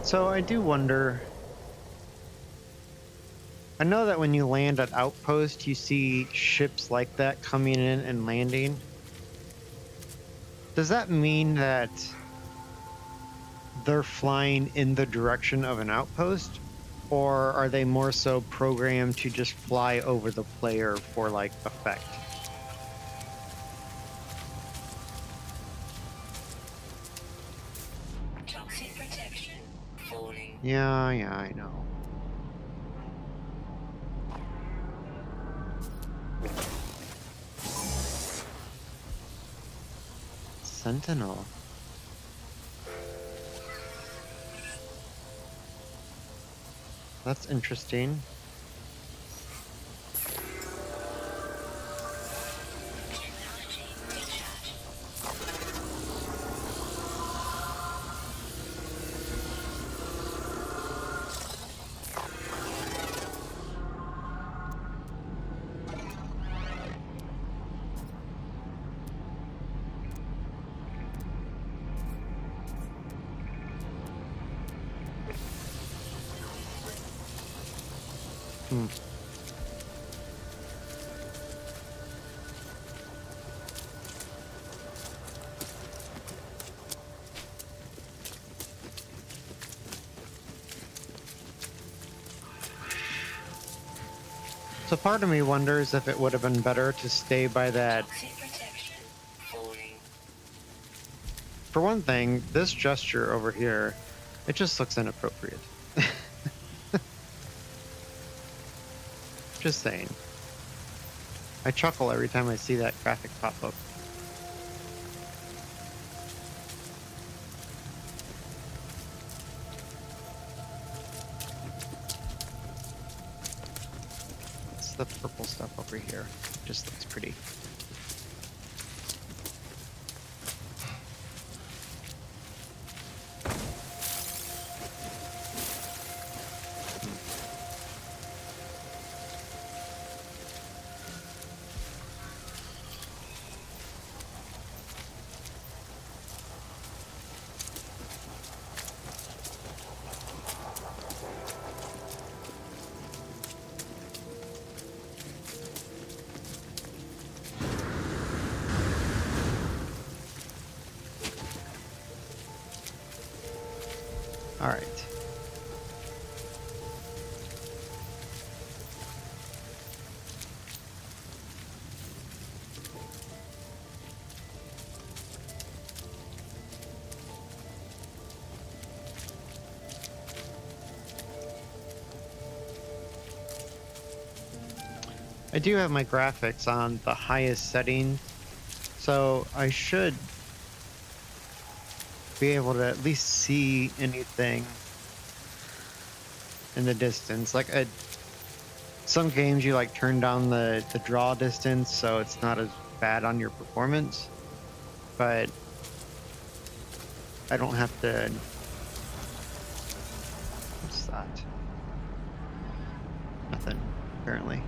So I do wonder. I know that when you land at Outpost, you see ships like that coming in and landing. Does that mean that they're flying in the direction of an outpost? Or are they more so programmed to just fly over the player for, like, effect? Toxic protection falling. Yeah, I know. Sentinel. That's interesting. Technology recharge. Hmm. So part of me wonders if it would have been better to stay by that. Toxic protection falling. For one thing, this gesture over here, it just looks inappropriate. Just saying. I chuckle every time I see that graphic pop up. What's the purple stuff over here? Just looks pretty. All right. I do have my graphics on the highest setting, so I should be able to at least see anything in the distance. Like some games you like turn down the draw distance so it's not as bad on your performance, but I don't have to. What's that? Nothing, apparently.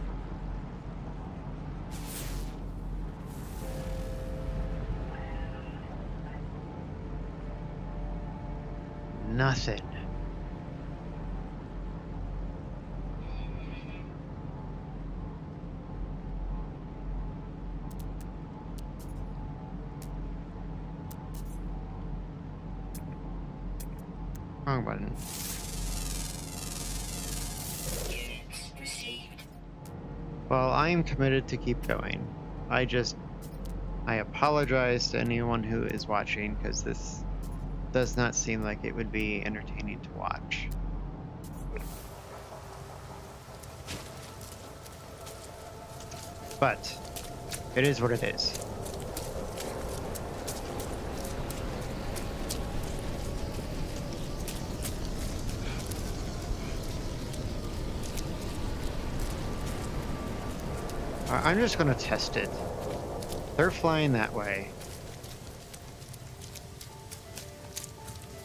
Nothing. Wrong button. Units received. Well, I am committed to keep going. I apologize to anyone who is watching because this does not seem like it would be entertaining to watch. But it is what it is. I'm just gonna test it. They're flying that way.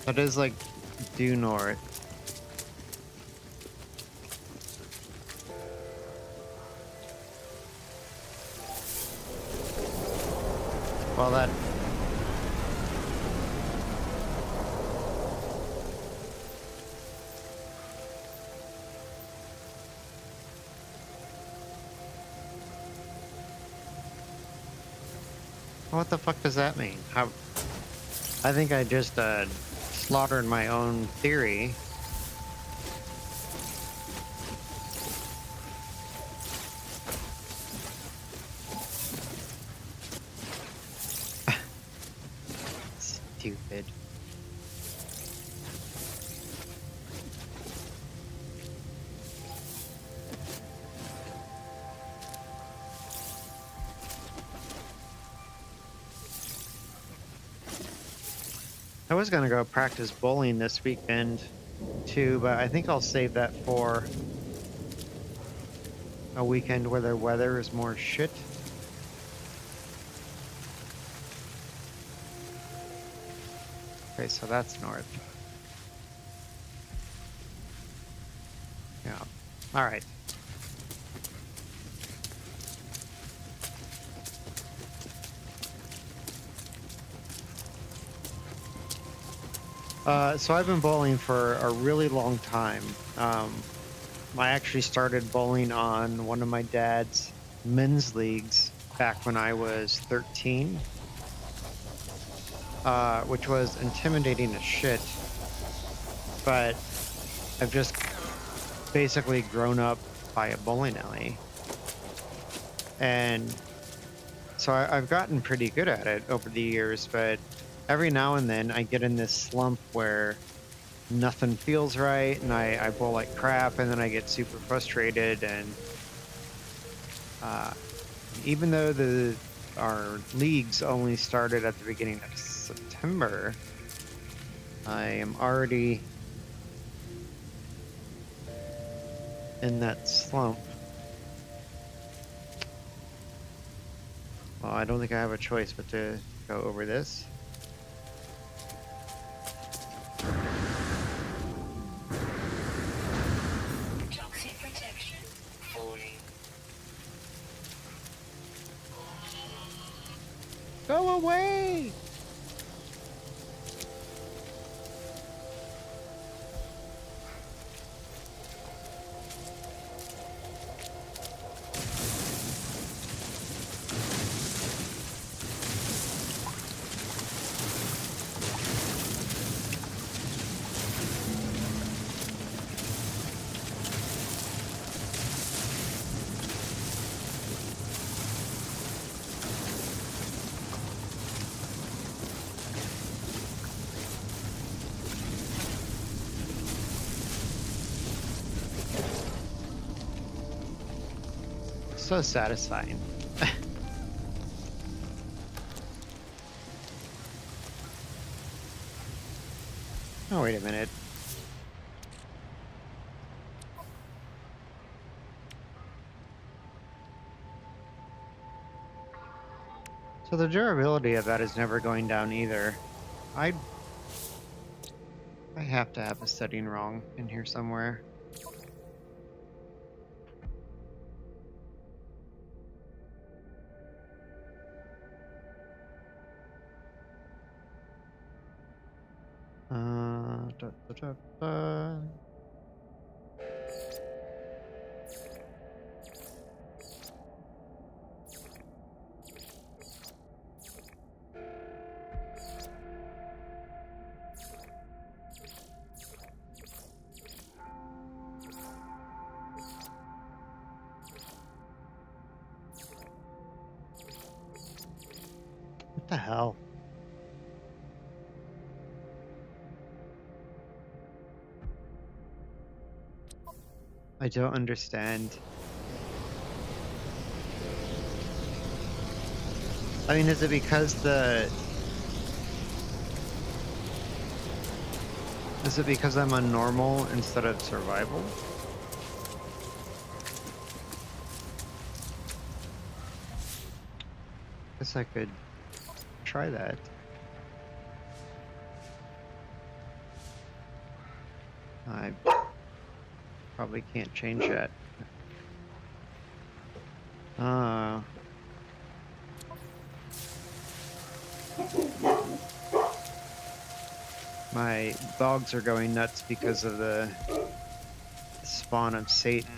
That is like due north. Well, that. What the fuck does that mean? How? I think I just slaughtered my own theory. Stupid. I was gonna go practice bowling this weekend too, but I think I'll save that for a weekend where the weather is more shit. Okay, so that's north. Yeah. All right. So I've been bowling for a really long time. I actually started bowling on one of my dad's men's leagues back when I was 13, which was intimidating as shit. But I've just basically grown up by a bowling alley. And so I've gotten pretty good at it over the years, but every now and then I get in this slump where nothing feels right and I bowl like crap and then I get super frustrated. And uh, even though our leagues only started at the beginning of September, I am already in that slump. Well, I don't think I have a choice but to go over this. Toxic protection falling. Go away! So satisfying. Oh, wait a minute. So the durability of that is never going down either. I have to have a setting wrong in here somewhere. Da, da, da, da. What the hell? I don't understand. I mean, is it because is it because I'm on normal instead of survival? Guess I could try that. I probably can't change that. My dogs are going nuts because of the spawn of Satan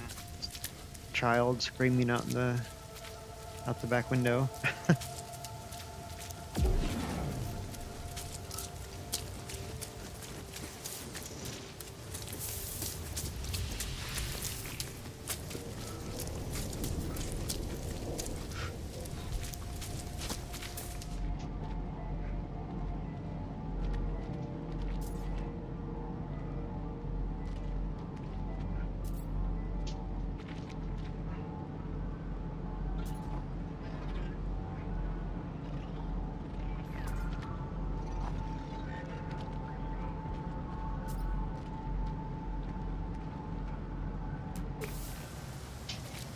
child screaming out the back window.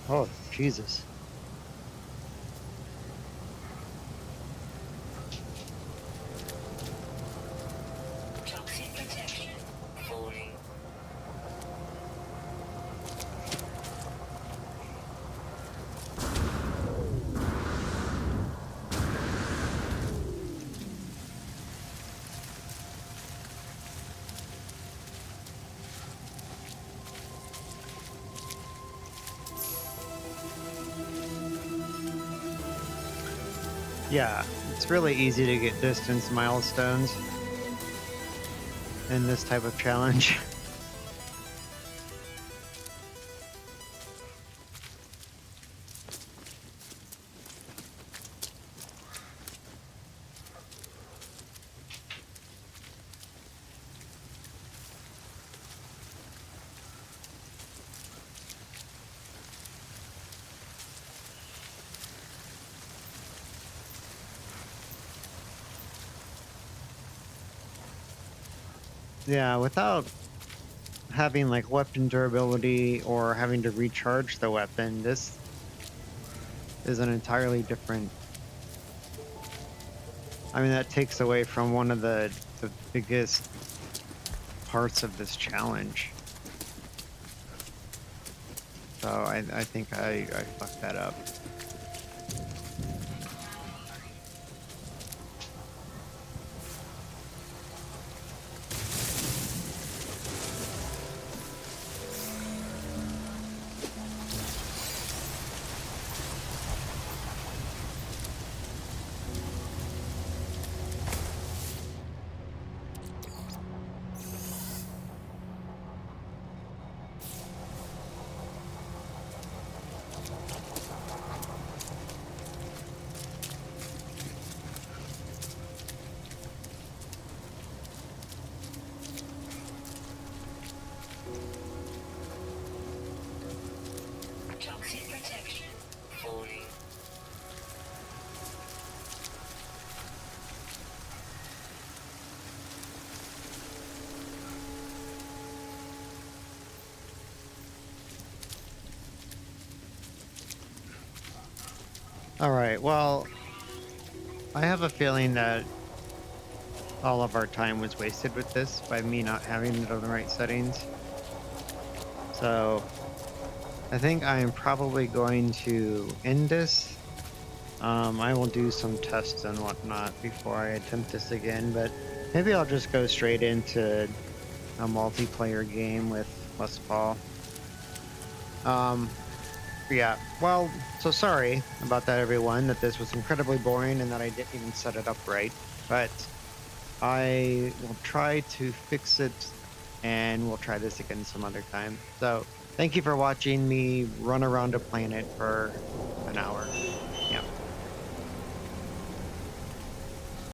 Oh, Jesus. Toxic protection falling. Yeah, it's really easy to get distance milestones in this type of challenge. Yeah, without having like weapon durability or having to recharge the weapon, this is an entirely different. I mean, that takes away from one of the biggest parts of this challenge. So I think I fucked that up. Toxic protection. Falling. All right. Well, I have a feeling that all of our time was wasted with this by me not having it on the right settings. So I think I am probably going to end this. I will do some tests and whatnot before I attempt this again, but maybe I'll just go straight into a multiplayer game with Les Paul. Yeah, well, so sorry about that, everyone, that this was incredibly boring and that I didn't even set it up right, but I will try to fix it and we'll try this again some other time. So, thank you for watching me run around a planet for an hour.